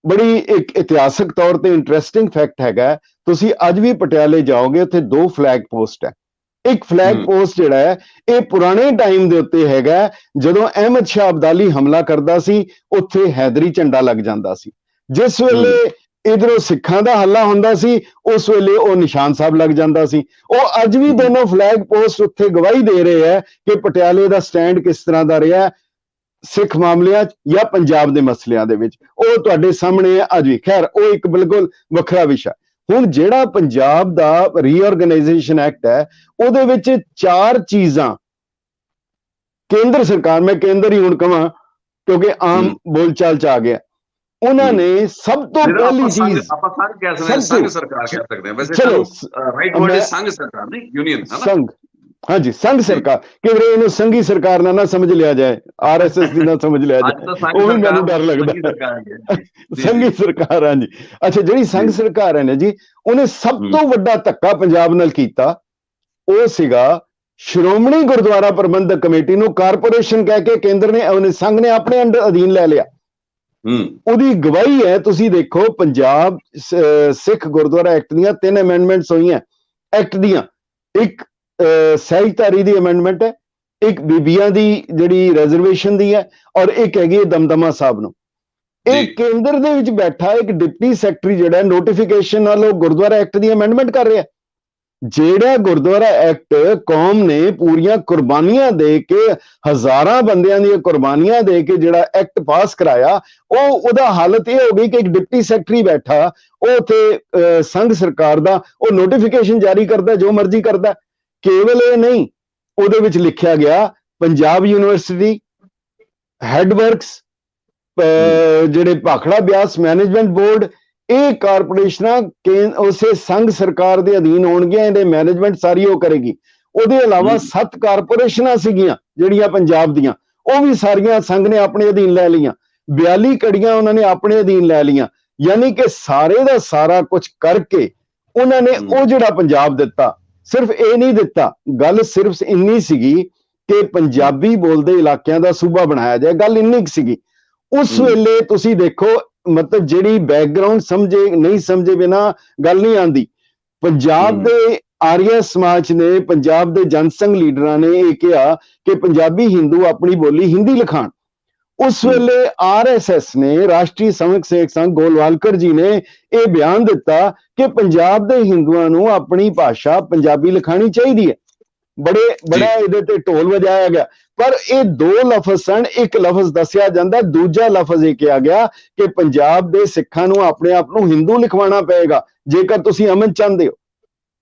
ਬੜੀ ਇੱਕ ਇਤਿਹਾਸਕ ਤੌਰ ਤੇ ਇੰਟਰਸਟਿੰਗ ਫੈਕਟ ਹੈਗਾ, ਤੁਸੀਂ ਅੱਜ ਵੀ ਪਟਿਆਲੇ ਜਾਓਗੇ ਉੱਥੇ 2 ਫਲੈਗ ਪੋਸਟ ਹੈ। ਇੱਕ ਫਲੈਗ ਪੋਸਟ ਜਿਹੜਾ ਹੈ ਇਹ ਪੁਰਾਣੇ ਟਾਈਮ ਦੇ ਉੱਤੇ ਹੈਗਾ, ਜਦੋਂ ਅਹਿਮਦ ਸ਼ਾਹ ਅਬਦਾਲੀ ਹਮਲਾ ਕਰਦਾ ਸੀ ਉੱਥੇ ਹੈਦਰੀ ਝੰਡਾ ਲੱਗ ਜਾਂਦਾ ਸੀ। ਜਿਸ ਵੇਲੇ ਇਧਰੋਂ ਸਿੱਖਾਂ ਦਾ ਹੱਲਾ ਹੁੰਦਾ ਸੀ ਉਸ ਵੇਲੇ ਉਹ ਨਿਸ਼ਾਨ ਸਾਹਿਬ ਲੱਗ ਜਾਂਦਾ ਸੀ। ਉਹ ਅੱਜ ਵੀ ਦੋਨੋਂ ਫਲੈਗ ਪੋਸਟ ਉੱਥੇ ਗਵਾਹੀ ਦੇ ਰਹੇ ਹੈ ਕਿ ਪਟਿਆਲੇ ਦਾ ਸਟੈਂਡ ਕਿਸ ਤਰ੍ਹਾਂ ਦਾ ਰਿਹਾ ਸਿੱਖ ਮਾਮਲਿਆਂ 'ਚ ਜਾਂ ਪੰਜਾਬ ਦੇ ਮਸਲਿਆਂ ਦੇ ਵਿੱਚ, ਉਹ ਤੁਹਾਡੇ ਸਾਹਮਣੇ ਹੈ ਅੱਜ ਵੀ। ਖੈਰ ਉਹ ਇੱਕ ਬਿਲਕੁਲ ਵੱਖਰਾ ਵਿਸ਼ਾ। ਹੁਣ ਜਿਹੜਾ ਪੰਜਾਬ ਦਾ ਰੀਆਰਗੇਨਾਈਜੇਸ਼ਨ ਐਕਟ ਹੈ, ਉਹਦੇ ਵਿੱਚ 4 ਚੀਜ਼ਾਂ ਕੇਂਦਰ ਸਰਕਾਰ, ਮੈਂ ਕੇਂਦਰ ਹੀ ਹੁਣ ਕਵਾਂ ਕਿਉਂਕਿ ਆਮ ਬੋਲਚਾਲ 'ਚ ਆ ਗਿਆ, ਉਹਨਾਂ ਨੇ ਸਭ ਤੋਂ ਪਹਿਲੀ ਚੀਜ਼, ਆਪਾਂ ਸੰਘ ਕਹਿ ਸਕਦੇ ਹਾਂ, ਸੰਘ ਸਰਕਾਰ ਕਹਿ ਸਕਦੇ ਹਾਂ ਵੈਸੇ, ਚਲੋ ਰਾਈਟ ਵਰਡ ਹੈ ਸੰਘ ਸਰਕਾਰ ਨਹੀਂ ਯੂਨੀਅਨ, ਸੰਘ, ਹਾਂਜੀ ਸੰਘ ਸਰਕਾਰ। ਕਿਵੇਂ ਇਹਨੂੰ ਸੰਘੀ ਸਰਕਾਰ ਨਾ ਸਮਝ ਲਿਆ ਜਾਏ, ਆਰਐਸਐਸ ਦੀ ਨਾ ਸਮਝ ਲਿਆ ਜਾਏ, ਉਹ ਵੀ ਮੈਨੂੰ ਡਰ ਲੱਗਦਾ। ਸੰਘੀ ਸਰਕਾਰ, ਹਾਂਜੀ। ਅੱਛਾ, ਜਿਹੜੀ ਸੰਘ ਸਰਕਾਰ ਹੈ ਨਾ ਜੀ, ਉਹਨੇ ਸਭ ਤੋਂ ਵੱਡਾ ਧੱਕਾ ਪੰਜਾਬ ਨਾਲ ਕੀਤਾ, ਉਹ ਸੀਗਾ ਸ਼੍ਰੋਮਣੀ ਗੁਰਦੁਆਰਾ ਪ੍ਰਬੰਧਕ ਕਮੇਟੀ ਨੂੰ ਕਾਰਪੋਰੇਸ਼ਨ ਕਹਿ ਕੇ ਕੇਂਦਰ ਨੇ, ਉਹਨੇ ਸੰਘ ਨੇ ਆਪਣੇ ਅਧੀਨ ਲੈ ਲਿਆ। ਉਹਦੀ ਗਵਾਹੀ ਹੈ, ਤੁਸੀਂ ਦੇਖੋ ਪੰਜਾਬ ਸਿੱਖ ਗੁਰਦੁਆਰਾ ਐਕਟ ਦੀਆਂ 3 ਅਮੈਂਡਮੈਂਟਸ ਹੋਈਆਂ ਐਕਟ ਦੀਆਂ। ਇੱਕ ਸਹਿਜਧਾਰੀ ਦੀ ਅਮੈਂਡਮੈਂਟ ਹੈ, ਇੱਕ ਬੀਬੀਆਂ ਦੀ ਜਿਹੜੀ ਰਿਜ਼ਰਵੇਸ਼ਨ ਦੀ ਹੈ, ਔਰ ਇੱਕ ਹੈਗੀ ਦਮਦਮਾ ਸਾਹਿਬ ਨੂੰ। ਇਹ ਕੇਂਦਰ ਦੇ ਵਿੱਚ ਬੈਠਾ ਇੱਕ ਡਿਪਟੀ ਸੈਕਟਰੀ ਜਿਹੜਾ ਨੋਟੀਫਿਕੇਸ਼ਨ ਨਾਲ ਉਹ ਗੁਰਦੁਆਰਾ ਐਕਟ ਦੀ ਅਮੈਂਡਮੈਂਟ ਕਰ ਰਿਹਾ। ਜਿਹੜਾ ਗੁਰਦੁਆਰਾ ਐਕਟ ਕੌਮ ਨੇ ਪੂਰੀਆਂ ਕੁਰਬਾਨੀਆਂ ਦੇ ਕੇ, ਹਜ਼ਾਰਾਂ ਬੰਦਿਆਂ ਦੀਆਂ ਕੁਰਬਾਨੀਆਂ ਦੇ ਕੇ ਜਿਹੜਾ ਐਕਟ ਪਾਸ ਕਰਾਇਆ, ਉਹਦਾ ਹਾਲਤ ਇਹ ਹੋ ਗਈ ਕਿ ਇੱਕ ਡਿਪਟੀ ਸੈਕਟਰੀ ਬੈਠਾ, ਉਹ ਉੱਥੇ ਸੰਘ ਸਰਕਾਰ ਦਾ ਉਹ ਨੋਟੀਫਿਕੇਸ਼ਨ ਜਾਰੀ ਕਰਦਾ, ਜੋ ਮਰਜ਼ੀ ਕਰਦਾ। ਕੇਵਲ ਇਹ ਨਹੀਂ, ਉਹਦੇ ਵਿੱਚ ਲਿਖਿਆ ਗਿਆ ਪੰਜਾਬ ਯੂਨੀਵਰਸਿਟੀ, ਹੈਡਵਰਕਸ, ਜਿਹੜੇ ਭਾਖੜਾ ਬਿਆਸ ਮੈਨੇਜਮੈਂਟ ਬੋਰਡ, ਇਹ ਕਾਰਪੋਰੇਸ਼ਨਾਂ ਉਸੇ ਸੰਘ ਸਰਕਾਰ ਦੇ ਅਧੀਨ ਹੋਣਗੀਆਂ, ਇਹਦੇ ਮੈਨੇਜਮੈਂਟ ਸਾਰੀ ਉਹ ਕਰੇਗੀ। ਉਹਦੇ ਇਲਾਵਾ 7 ਕਾਰਪੋਰੇਸ਼ਨਾਂ ਸੀਗੀਆਂ ਜਿਹੜੀਆਂ ਪੰਜਾਬ ਦੀਆਂ, ਉਹ ਵੀ ਸਾਰੀਆਂ ਸੰਘ ਨੇ ਆਪਣੇ ਅਧੀਨ ਲੈ ਲਈਆਂ। 42 ਕੜੀਆਂ ਉਹਨਾਂ ਨੇ ਆਪਣੇ ਅਧੀਨ ਲੈ ਲਈਆਂ। ਯਾਨੀ ਕਿ ਸਾਰੇ ਦਾ ਸਾਰਾ ਕੁਝ ਕਰਕੇ ਉਹਨਾਂ ਨੇ ਉਹ ਜਿਹੜਾ ਪੰਜਾਬ ਦਿੱਤਾ, ਸਿਰਫ ਇਹ ਨਹੀਂ ਦਿੱਤਾ, ਗੱਲ ਸਿਰਫ ਇੰਨੀ ਸੀਗੀ ਕਿ ਪੰਜਾਬੀ ਬੋਲਦੇ ਇਲਾਕਿਆਂ ਦਾ ਸੂਬਾ ਬਣਾਇਆ ਜਾਏ, ਗੱਲ ਇੰਨੀ ਸੀਗੀ। ਉਸ ਵੇਲੇ ਤੁਸੀਂ ਦੇਖੋ, ਮਤਲਬ ਜਿਹੜੀ ਬੈਕਗਰਾਉਂਡ ਸਮਝੇ ਨਹੀਂ ਸਮਝੇ ਬਿਨਾ ਗੱਲ ਨਹੀਂ ਆਂਦੀ। ਪੰਜਾਬ ਦੇ ਆਰੀਆ ਸਮਾਜ ਨੇ, ਪੰਜਾਬ ਦੇ ਜਨਸੰਘ ਲੀਡਰਾਂ ਨੇ ਇਹ ਕਿਹਾ ਕਿ ਪੰਜਾਬੀ ਹਿੰਦੂ ਆਪਣੀ ਬੋਲੀ ਹਿੰਦੀ ਲਿਖਾਣ। ਉਸ ਵੇਲੇ ਆਰਐਸਐਸ ਨੇ, ਰਾਸ਼ਟਰੀ ਸਮਰਥਕ ਸੇਵਕ ਸੰਘ, ਗੋਲਵਾਲਕਰ ਜੀ ਨੇ ਇਹ ਬਿਆਨ ਦਿੱਤਾ ਕਿ ਪੰਜਾਬ ਦੇ ਹਿੰਦੂਆਂ ਨੂੰ ਆਪਣੀ ਭਾਸ਼ਾ ਪੰਜਾਬੀ ਲਿਖਾਣੀ ਚਾਹੀਦੀ ਹੈ। ਬੜਾ ਇਹਦੇ ਤੇ ਢੋਲ ਵਜਾਇਆ ਗਿਆ, ਪਰ ਇਹ 2 ਲਫ਼ਜ਼ ਸਨ। ਇੱਕ ਲਫ਼ਜ਼ ਦੱਸਿਆ ਜਾਂਦਾ, ਦੂਜਾ ਲਫ਼ਜ਼ ਇਹ ਕਿਹਾ ਗਿਆ ਕਿ ਪੰਜਾਬ ਦੇ ਸਿੱਖਾਂ ਨੂੰ ਆਪਣੇ ਆਪ ਨੂੰ ਹਿੰਦੂ ਲਿਖਵਾਉਣਾ ਪਏਗਾ ਜੇਕਰ ਤੁਸੀਂ ਅਮਨ ਚਾਹੁੰਦੇ ਹੋ।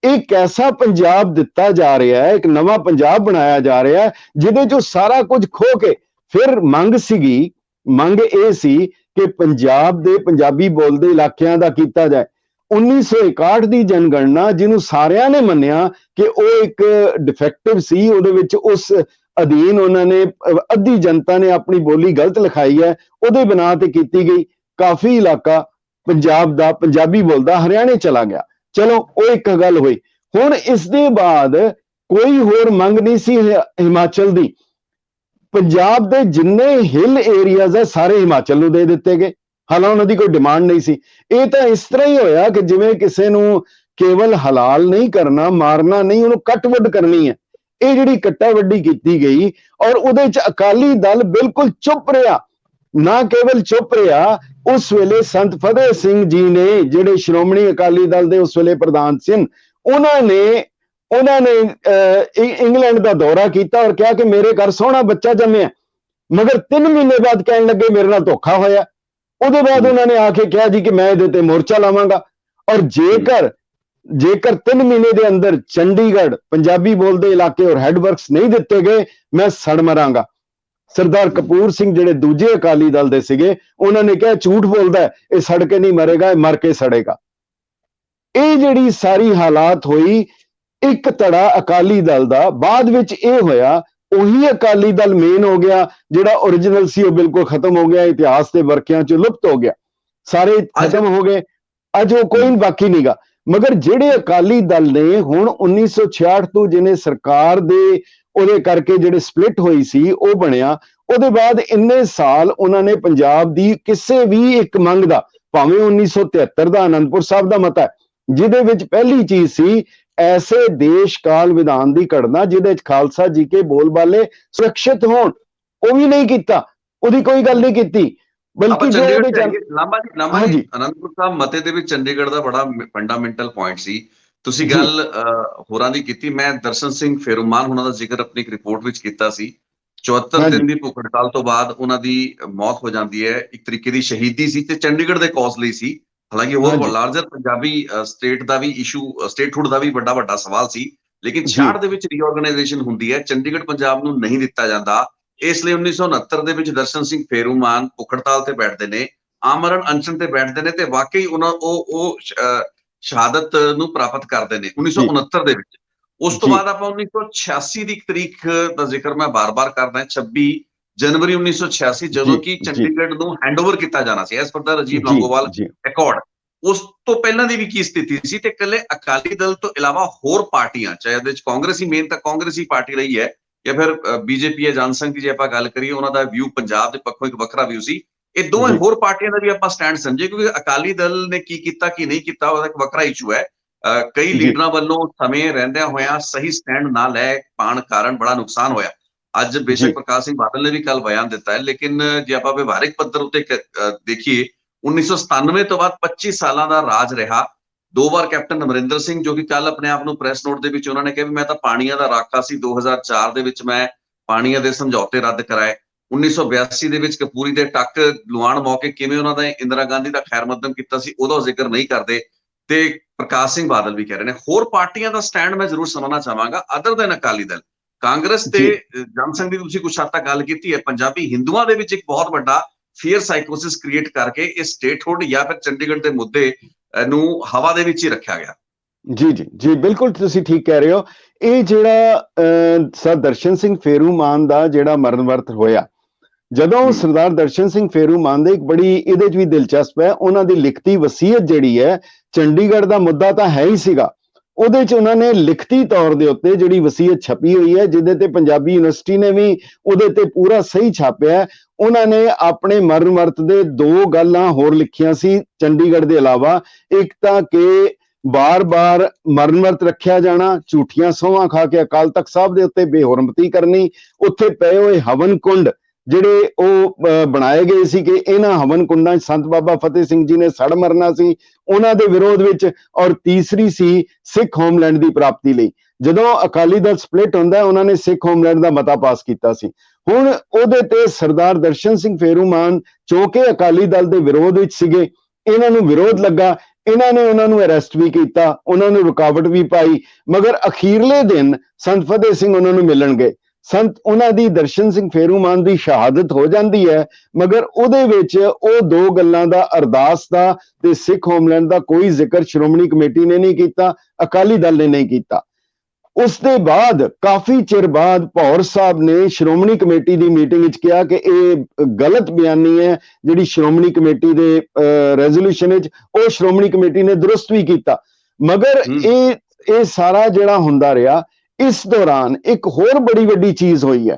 ਇੱਕ ਐਸਾ ਪੰਜਾਬ ਦਿੱਤਾ ਜਾ ਰਿਹਾ ਹੈ, ਇੱਕ ਨਵਾਂ ਪੰਜਾਬ ਬਣਾਇਆ ਜਾ ਰਿਹਾ ਹੈ, ਜਿਹਦੇ ਚੋਂ ਸਾਰਾ ਕੁਝ ਖੋ ਕੇ ਫਿਰ ਮੰਗ ਇਹ ਸੀ ਕਿ ਪੰਜਾਬ ਦੇ ਪੰਜਾਬੀ ਬੋਲਦੇ ਇਲਾਕਿਆਂ ਦਾ ਕੀਤਾ ਜਾਏ। 1961 ਦੀ ਜਨਗਣਨਾ, ਜਿਹਨੂੰ ਸਾਰਿਆਂ ਨੇ ਮੰਨਿਆ ਕਿ ਉਹ ਇੱਕ ਡਿਫੈਕਟਿਵ ਸੀ, ਉਹਦੇ ਵਿੱਚ ਉਸ ਅਧੀਨ ਉਹਨਾਂ ਨੇ ਅੱਧੀ ਜਨਤਾ ਨੇ ਆਪਣੀ ਬੋਲੀ ਗਲਤ ਲਿਖਾਈ ਹੈ, ਉਹਦੇ ਬਿਨਾਂ ਤੇ ਕੀਤੀ ਗਈ। ਕਾਫੀ ਇਲਾਕਾ ਪੰਜਾਬ ਦਾ ਪੰਜਾਬੀ ਬੋਲਦਾ ਹਰਿਆਣੇ ਚਲਾ ਗਿਆ। ਚਲੋ ਉਹ ਇੱਕ ਗੱਲ ਹੋਈ। ਹੁਣ ਇਸ ਦੇ ਬਾਅਦ ਕੋਈ ਹੋਰ ਮੰਗ ਨਹੀਂ ਸੀ ਹਿਮਾਚਲ ਦੀ। ਪੰਜਾਬ ਦੇ ਜਿੰਨੇ ਹਿੱਲ ਏਰੀਆਜ਼ ਹੈ ਸਾਰੇ ਹਿਮਾਚਲ ਨੂੰ ਦੇ ਦਿੱਤੇ ਗਏ, ਹਾਲਾਂ ਉਹਨਾਂ ਦੀ ਕੋਈ ਡਿਮਾਂਡ ਨਹੀਂ ਸੀ। ਇਹ ਤਾਂ ਇਸ ਤਰ੍ਹਾਂ ਹੀ ਹੋਇਆ ਕਿ ਜਿਵੇਂ ਕਿਸੇ ਨੂੰ ਕੇਵਲ ਹਲਾਲ ਨਹੀਂ ਕਰਨਾ, ਮਾਰਨਾ ਨਹੀਂ, ਉਹਨੂੰ ਕੱਟ-ਵੱਢ ਕਰਨੀ ਹੈ। ਇਹ ਜਿਹੜੀ ਕੱਟਾ-ਵੱਢੀ ਕੀਤੀ ਗਈ, ਔਰ ਉਹਦੇ 'ਚ ਅਕਾਲੀ ਦਲ ਬਿਲਕੁਲ ਚੁੱਪ ਰਿਹਾ। ਨਾ ਕੇਵਲ ਚੁੱਪ ਰਿਹਾ, ਉਸ ਵੇਲੇ ਸੰਤ ਫਤਿਹ ਸਿੰਘ ਜੀ ਨੇ, ਜਿਹੜੇ ਸ਼੍ਰੋਮਣੀ ਅਕਾਲੀ ਦਲ ਦੇ ਉਸ ਵੇਲੇ ਪ੍ਰਧਾਨ ਸਨ, ਉਹਨਾਂ ਨੇ ਇੰਗਲੈਂਡ ਦਾ ਦੌਰਾ ਕੀਤਾ ਔਰ ਕਿਹਾ ਕਿ ਮੇਰੇ ਘਰ ਸੋਹਣਾ ਬੱਚਾ ਜੰਮਿਆ, ਮਗਰ 3 ਮਹੀਨੇ ਬਾਅਦ ਕਹਿਣ ਲੱਗੇ ਮੇਰੇ ਨਾਲ ਧੋਖਾ ਹੋਇਆ। ਉਹਦੇ ਬਾਅਦ ਉਹਨਾਂ ਨੇ ਆ ਕੇ ਕਿਹਾ ਜੀ ਕਿ ਮੈਂ ਇਹਦੇ ਤੇ ਮੋਰਚਾ ਲਾਵਾਂਗਾ, ਔਰ ਜੇਕਰ 3 ਮਹੀਨੇ ਦੇ ਅੰਦਰ ਚੰਡੀਗੜ੍ਹ ਪੰਜਾਬੀ ਬੋਲਦੇ ਇਲਾਕੇ ਔਰ ਹੈਡਵਰਕਸ ਨਹੀਂ ਦਿੱਤੇ ਗਏ, ਮੈਂ ਸੜ ਮਰਾਂਗਾ। ਸਰਦਾਰ ਕਪੂਰ ਸਿੰਘ ਜਿਹੜੇ ਦੂਜੇ ਅਕਾਲੀ ਦਲ ਦੇ ਸੀਗੇ, ਉਹਨਾਂ ਨੇ ਕਿਹਾ ਝੂਠ ਬੋਲਦਾ ਹੈ, ਇਹ ਸੜ ਕੇ ਨਹੀਂ ਮਰੇਗਾ, ਇਹ ਮਰ ਕੇ ਸੜੇਗਾ। ਇਹ ਜਿਹੜੀ ਸਾਰੀ ਹਾਲਾਤ ਹੋਈ, ਇੱਕ ਧੜਾ ਅਕਾਲੀ ਦਲ ਦਾ, ਬਾਅਦ ਵਿੱਚ ਇਹ ਹੋਇਆ ਉਹੀ ਅਕਾਲੀ ਦਲ ਮੇਨ ਹੋ ਗਿਆ, ਜਿਹੜਾ ਓਰੀਜਨਲ ਸੀ ਉਹ ਬਿਲਕੁਲ ਖਤਮ ਹੋ ਗਿਆ, ਇਤਿਹਾਸ ਦੇ ਵਰਕਿਆਂ ਚੋਂ ਲੁਪਤ ਹੋ ਗਿਆ, ਸਾਰੇ ਖਤਮ ਹੋ ਗਏ, ਅੱਜ ਉਹ ਕੋਈ ਬਾਕੀ ਨਹੀਂਗਾ। ਮਗਰ ਜਿਹੜੇ ਅਕਾਲੀ ਦਲ ਨੇ ਹੁਣ 1966 ਤੋਂ ਜਿਹਨੇ ਸਰਕਾਰ ਦੇ ਉਹਦੇ ਕਰਕੇ ਜਿਹੜੇ ਸਪਲਿਟ ਹੋਈ ਸੀ ਉਹ ਬਣਿਆ, ਉਹਦੇ ਬਾਅਦ ਇੰਨੇ ਸਾਲ ਉਹਨਾਂ ਨੇ ਪੰਜਾਬ ਦੀ ਕਿਸੇ ਵੀ ਇੱਕ ਮੰਗ ਦਾ, ਭਾਵੇਂ 1973 ਦਾ ਅਨੰਦਪੁਰ ਸਾਹਿਬ ਦਾ ਮਤਾ ਹੈ, ਜਿਹਦੇ ਵਿੱਚ ਪਹਿਲੀ ਚੀਜ਼ ਸੀ ਐਸੇ ਦੇਸ਼ ਕਾਲ ਵਿਧਾਨ ਦੀ ਘੜਨਾ ਜਿਹਦੇ ਵਿੱਚ ਖਾਲਸਾ ਜੀ ਕੇ ਬੋਲਬਾਲੇ ਸੁਰੱਖਿਅਤ ਹੋਣ, ਉਹ ਵੀ ਨਹੀਂ ਕੀਤਾ, ਉਹਦੀ ਕੋਈ ਗੱਲ ਨਹੀਂ ਕੀਤੀ। ਬਲਕਿ ਅਨੰਦਪੁਰ ਸਾਹਿਬ ਮਤੇ ਦੇ ਵਿੱਚ ਚੰਡੀਗੜ੍ਹ ਦਾ ਬੜਾ ਫੰਡਾਮੈਂਟਲ ਪੁਆਇੰਟ ਸੀ। ਤੁਸੀਂ ਗੱਲ ਹੋਰਾਂ ਦੀ ਕੀਤੀ, ਮੈਂ ਦਰਸ਼ਨ ਸਿੰਘ ਫੇਰੂਮਾਨ ਉਹਨਾਂ ਦਾ ਜ਼ਿਕਰ ਆਪਣੀ ਇੱਕ ਰਿਪੋਰਟ ਵਿੱਚ ਕੀਤਾ ਸੀ। 74 ਦਿਨ ਦੀ ਭੁੱਖ ਹੜਤਾਲ ਤੋਂ ਬਾਅਦ ਉਹਨਾਂ ਦੀ ਮੌਤ ਹੋ ਜਾਂਦੀ ਹੈ, ਇੱਕ ਤਰੀਕੇ ਦੀ ਸ਼ਹੀਦੀ ਸੀ ਤੇ ਚੰਡੀਗੜ੍ਹ ਦੇ ਕੌਜ਼ ਲਈ ਸੀ। ਹਾਲਾਂਕਿ ਹੋਰ ਲਾਰਜਰ ਪੰਜਾਬੀ ਸਟੇਟ ਦਾ ਵੀ ਇਸ਼ੂ, ਸਟੇਟਹੁੱਡ ਦਾ ਵੀ ਵੱਡਾ ਸਵਾਲ ਸੀ, ਲੇਕਿਨ 66 ਦੇ ਵਿੱਚ ਰੀਆਰਗੇਨਾਈਜੇਸ਼ਨ ਹੁੰਦੀ ਹੈ, ਚੰਡੀਗੜ੍ਹ ਪੰਜਾਬ ਨੂੰ ਨਹੀਂ ਦਿੱਤਾ ਜਾਂਦਾ। ਇਸ ਲਈ 1969 ਦੇ ਵਿੱਚ ਦਰਸ਼ਨ ਸਿੰਘ ਫੇਰੂਮਾਨ ਭੁੱਖ ਹੜਤਾਲ ਤੇ ਬੈਠਦੇ ਨੇ, ਆਮਰਨ ਅਨਸ਼ਨ ਤੇ ਬੈਠਦੇ ਨੇ ਤੇ ਵਾਕਈ ਉਹਨਾਂ ਉਹ ਸ਼ਹਾਦਤ ਨੂੰ ਪ੍ਰਾਪਤ ਕਰਦੇ ਨੇ 1969 ਦੇ ਵਿੱਚ। ਉਸ ਤੋਂ ਬਾਅਦ ਆਪਾਂ 1986 ਦੀ ਤਰੀਕ ਦਾ ਜ਼ਿਕਰ ਮੈਂ ਬਾਰ-ਬਾਰ ਕਰਦਾ, 26 ਜਨਵਰੀ 1986, ਜਦੋਂ ਕਿ ਚੰਡੀਗੜ੍ਹ ਨੂੰ ਹੈਂਡਓਵਰ ਕੀਤਾ ਜਾਣਾ ਸੀ ਐਸ ਪਰ ਦਾ ਰਾਜੀਵ ਲੌਂਗੋਵਾਲ ਅਕੋਰਡ। ਉਸ ਤੋਂ ਪਹਿਲਾਂ ਦੀ ਵੀ ਕੀ ਸਥਿਤੀ ਸੀ ਤੇ ਇਕੱਲੇ ਅਕਾਲੀ ਦਲ ਤੋਂ ਇਲਾਵਾ ਹੋਰ ਪਾਰਟੀਆਂ, ਚਾਹੇ ਉਹਦੇ ਵਿੱਚ ਕਾਂਗਰਸੀ, ਮੇਨ ਤਾਂ ਕਾਂਗਰਸੀ ਪਾਰਟੀ ਰਹੀ ਹੈ, ਜਾਂ ਫਿਰ ਬੀਜੇਪੀ ਹੈ, ਜਨਸੰਘ ਦੀ ਜੇ ਆਪਾਂ ਗੱਲ ਕਰੀਏ, ਉਹਨਾਂ ਦਾ ਵਿਊ ਪੰਜਾਬ ਦੇ ਪੱਖੋਂ ਇੱਕ ਵੱਖਰਾ ਵਿਊ ਸੀ। ਇਹ ਦੋਵੇਂ ਹੋਰ ਪਾਰਟੀਆਂ ਦਾ ਵੀ ਆਪਾਂ ਸਟੈਂਡ ਸਮਝੇ, ਕਿਉਂਕਿ ਅਕਾਲੀ ਦਲ ਨੇ ਕੀ ਕੀਤਾ ਕੀ ਨਹੀਂ ਕੀਤਾ ਉਹਦਾ ਇੱਕ ਵੱਖਰਾ ਇਸ਼ੂ ਹੈ। ਕਈ ਲੀਡਰਾਂ ਵੱਲੋਂ ਸਮੇਂ ਰਹਿੰਦਿਆਂ ਹੋਇਆਂ ਸਹੀ ਸਟੈਂਡ ਨਾ ਲੈ ਪਾਉਣ ਕਾਰਨ ਬੜਾ ਨੁਕਸਾਨ ਹੋਇਆ। ਅੱਜ ਬੇਸ਼ੱਕ ਪ੍ਰਕਾਸ਼ ਸਿੰਘ ਬਾਦਲ ਨੇ ਵੀ ਕੱਲ ਬਿਆਨ ਦਿੱਤਾ ਹੈ, ਲੇਕਿਨ ਜੇ ਆਪਾਂ ਵਿਵਹਾਰਿਕ ਪੱਧਰ ਉੱਤੇ ਦੇਖੀਏ, 1997 ਤੋਂ ਬਾਅਦ 25 ਸਾਲਾਂ ਦਾ ਰਾਜ ਰਿਹਾ। 2 ਵਾਰ ਕੈਪਟਨ ਅਮਰਿੰਦਰ ਸਿੰਘ, ਜੋ ਕਿ ਕੱਲ ਆਪਣੇ ਆਪ ਨੂੰ ਪ੍ਰੈਸ ਨੋਟ ਦੇ ਵਿੱਚ ਉਹਨਾਂ ਨੇ ਕਿਹਾ ਵੀ ਮੈਂ ਤਾਂ ਪਾਣੀਆਂ ਦਾ ਰਾਖਾ ਸੀ, 2004 ਦੇ ਵਿੱਚ ਮੈਂ ਪਾਣੀਆਂ ਦੇ ਸਮਝੌਤੇ ਰੱਦ ਕਰਾਏ, 1982 ਦੇ ਵਿੱਚ ਕਪੂਰੀ ਦੇ ਟੱਕ ਲੁਆਉਣ ਮੌਕੇ ਕਿਵੇਂ ਉਹਨਾਂ ਦਾ ਇੰਦਰਾ ਗਾਂਧੀ ਦਾ ਖੈਰ ਮਕਦਮ ਕੀਤਾ ਸੀ, ਉਹਦਾ ਜ਼ਿਕਰ ਨਹੀਂ ਕਰਦੇ। ਤੇ ਪ੍ਰਕਾਸ਼ ਸਿੰਘ ਬਾਦਲ ਵੀ ਕਹਿ ਰਹੇ ਨੇ। ਹੋਰ ਪਾਰਟੀਆਂ ਦਾ ਸਟੈਂਡ ਮੈਂ ਜ਼ਰੂਰ ਸਮਝਣਾ ਚਾਹਾਂਗਾ ਅਦਰ ਦੈਨ ਅਕਾਲੀ ਦਲ। ਕਾਂਗਰਸ ਤੇ ਜਨਸੰਘ ਦੀ ਤੁਸੀਂ ਕੁਝ ਹੱਦ ਤੱਕ ਗੱਲ ਕੀਤੀ ਹੈ, ਪੰਜਾਬੀ ਹਿੰਦੂਆਂ ਦੇ ਵਿੱਚ ਇੱਕ ਬਹੁਤ ਵੱਡਾ ਫੀਅਰ ਸਾਈਕੋਸਿਸ ਕ੍ਰੀਏਟ ਕਰਕੇ ਇਹ ਸਟੇਟਹੁੱਡ ਜਾਂ ਫਿਰ ਚੰਡੀਗੜ੍ਹ ਦੇ ਮੁੱਦੇ ਨੂੰ ਹਵਾ ਦੇ ਵਿੱਚ ਹੀ ਰੱਖਿਆ ਗਿਆ। ਜੀ ਬਿਲਕੁਲ ਤੁਸੀਂ ਠੀਕ ਕਹਿ ਰਹੇ ਹੋ। ਇਹ ਜਿਹੜਾ ਸਰ ਦਰਸ਼ਨ ਸਿੰਘ ਫੇਰੂਮਾਨ ਦਾ ਜਿਹੜਾ ਮਰਨ ਵਰਤ ਹੋਇਆ, ਜਦੋਂ ਸਰਦਾਰ ਦਰਸ਼ਨ ਸਿੰਘ ਫੇਰੂਮਾਨ ਦੇ ਇੱਕ ਬੜੀ ਇਹਦੇ 'ਚ ਵੀ ਦਿਲਚਸਪ ਹੈ, ਉਹਨਾਂ ਦੀ ਲਿਖਤੀ ਵਸੀਅਤ ਜਿਹੜੀ ਹੈ, ਚੰਡੀਗੜ੍ਹ ਦਾ ਮੁੱਦਾ ਤਾਂ ਹੈ ਹੀ ਸੀਗਾ, ਉਹਦੇ 'ਚ ਉਹਨਾਂ ਨੇ ਲਿਖਤੀ ਤੌਰ ਦੇ ਉੱਤੇ ਜਿਹੜੀ ਵਸੀਅਤ ਛਪੀ ਹੋਈ ਹੈ, ਜਿਹਦੇ ਤੇ ਪੰਜਾਬੀ ਯੂਨੀਵਰਸਿਟੀ ਨੇ ਵੀ ਉਹਦੇ ਤੇ ਪੂਰਾ ਸਹੀ ਛਾਪਿਆ, ਉਹਨਾਂ ਨੇ ਆਪਣੇ ਮਰਨ ਵਰਤ ਦੇ 2 ਗੱਲਾਂ ਹੋਰ ਲਿਖੀਆਂ ਸੀ ਚੰਡੀਗੜ੍ਹ ਦੇ ਇਲਾਵਾ। ਇੱਕ ਤਾਂ ਕਿ ਬਾਰ-ਬਾਰ ਮਰਨ ਵਰਤ ਰੱਖਿਆ ਜਾਣਾ, ਝੂਠੀਆਂ ਸਹੁੰਆਂ ਖਾ ਕੇ ਅਕਾਲ ਤਖਤ ਸਾਹਿਬ ਦੇ ਉੱਤੇ ਬੇਹੁਰਮਤੀ ਕਰਨੀ, ਉੱਥੇ ਪਏ ਹੋਏ ਹਵਨ ਕੁੰਡ ਜਿਹੜੇ ਉਹ ਬਣਾਏ ਗਏ ਸੀ ਕਿ ਇਹਨਾਂ ਹਵਨ ਕੁੰਡਾਂ 'ਚ ਸੰਤ ਬਾਬਾ ਫਤਿਹ ਸਿੰਘ ਜੀ ਨੇ ਸੜ ਮਰਨਾ ਸੀ, ਉਹਨਾਂ ਦੇ ਵਿਰੋਧ ਵਿੱਚ। ਔਰ ਤੀਸਰੀ ਸੀ ਸਿੱਖ ਹੋਮਲੈਂਡ ਦੀ ਪ੍ਰਾਪਤੀ ਲਈ। ਜਦੋਂ ਅਕਾਲੀ ਦਲ ਸਪਲਿਟ ਹੁੰਦਾ, ਉਹਨਾਂ ਨੇ ਸਿੱਖ ਹੋਮਲੈਂਡ ਦਾ ਮਤਾ ਪਾਸ ਕੀਤਾ ਸੀ। ਹੁਣ ਉਹਦੇ ਤੇ ਸਰਦਾਰ ਦਰਸ਼ਨ ਸਿੰਘ ਫੇਰੂਮਾਨ ਜੋ ਕਿ ਅਕਾਲੀ ਦਲ ਦੇ ਵਿਰੋਧ ਵਿੱਚ ਸੀਗੇ, ਇਹਨਾਂ ਨੂੰ ਵਿਰੋਧ ਲੱਗਾ, ਇਹਨਾਂ ਨੇ ਉਹਨਾਂ ਨੂੰ ਅਰੈਸਟ ਵੀ ਕੀਤਾ, ਉਹਨਾਂ ਨੂੰ ਰੁਕਾਵਟ ਵੀ ਪਾਈ। ਮਗਰ ਅਖੀਰਲੇ ਦਿਨ ਸੰਤ ਫਤਿਹ ਸਿੰਘ ਉਹਨਾਂ ਨੂੰ ਮਿਲਣ ਗਏ। ਉਹਨਾਂ ਦੀ ਦਰਸ਼ਨ ਸਿੰਘ ਫੇਰੂਮਾਨ ਦੀ ਸ਼ਹਾਦਤ ਹੋ ਜਾਂਦੀ ਹੈ, ਮਗਰ ਉਹਦੇ ਵਿੱਚ ਉਹ 2 ਗੱਲਾਂ ਦਾ, ਅਰਦਾਸ ਦਾ ਤੇ ਸਿੱਖ ਹੋਮਲੈਂਡ ਦਾ ਕੋਈ ਜ਼ਿਕਰ ਸ਼੍ਰੋਮਣੀ ਕਮੇਟੀ ਨੇ ਨਹੀਂ ਕੀਤਾ, ਅਕਾਲੀ ਦਲ ਨੇ ਨਹੀਂ ਕੀਤਾ। ਉਸ ਦੇ ਬਾਅਦ ਕਾਫੀ ਚਿਰ ਬਾਅਦ ਭੌਰ ਸਾਹਿਬ ਨੇ ਸ਼੍ਰੋਮਣੀ ਕਮੇਟੀ ਦੀ ਮੀਟਿੰਗ ਵਿੱਚ ਕਿਹਾ ਕਿ ਇਹ ਗਲਤ ਬਿਆਨੀ ਹੈ ਜਿਹੜੀ ਸ਼੍ਰੋਮਣੀ ਕਮੇਟੀ ਦੇ ਰੈਜ਼ੋਲੂਸ਼ਨ ਵਿੱਚ, ਉਹ ਸ਼੍ਰੋਮਣੀ ਕਮੇਟੀ ਨੇ ਦਰੁਸਤ ਵੀ ਕੀਤਾ। ਮਗਰ ਇਹ ਸਾਰਾ ਜਿਹੜਾ ਹੁੰਦਾ ਰਿਹਾ, ਇਸ ਦੌਰਾਨ ਇੱਕ ਹੋਰ ਬੜੀ ਵੱਡੀ ਚੀਜ਼ ਹੋਈ ਹੈ,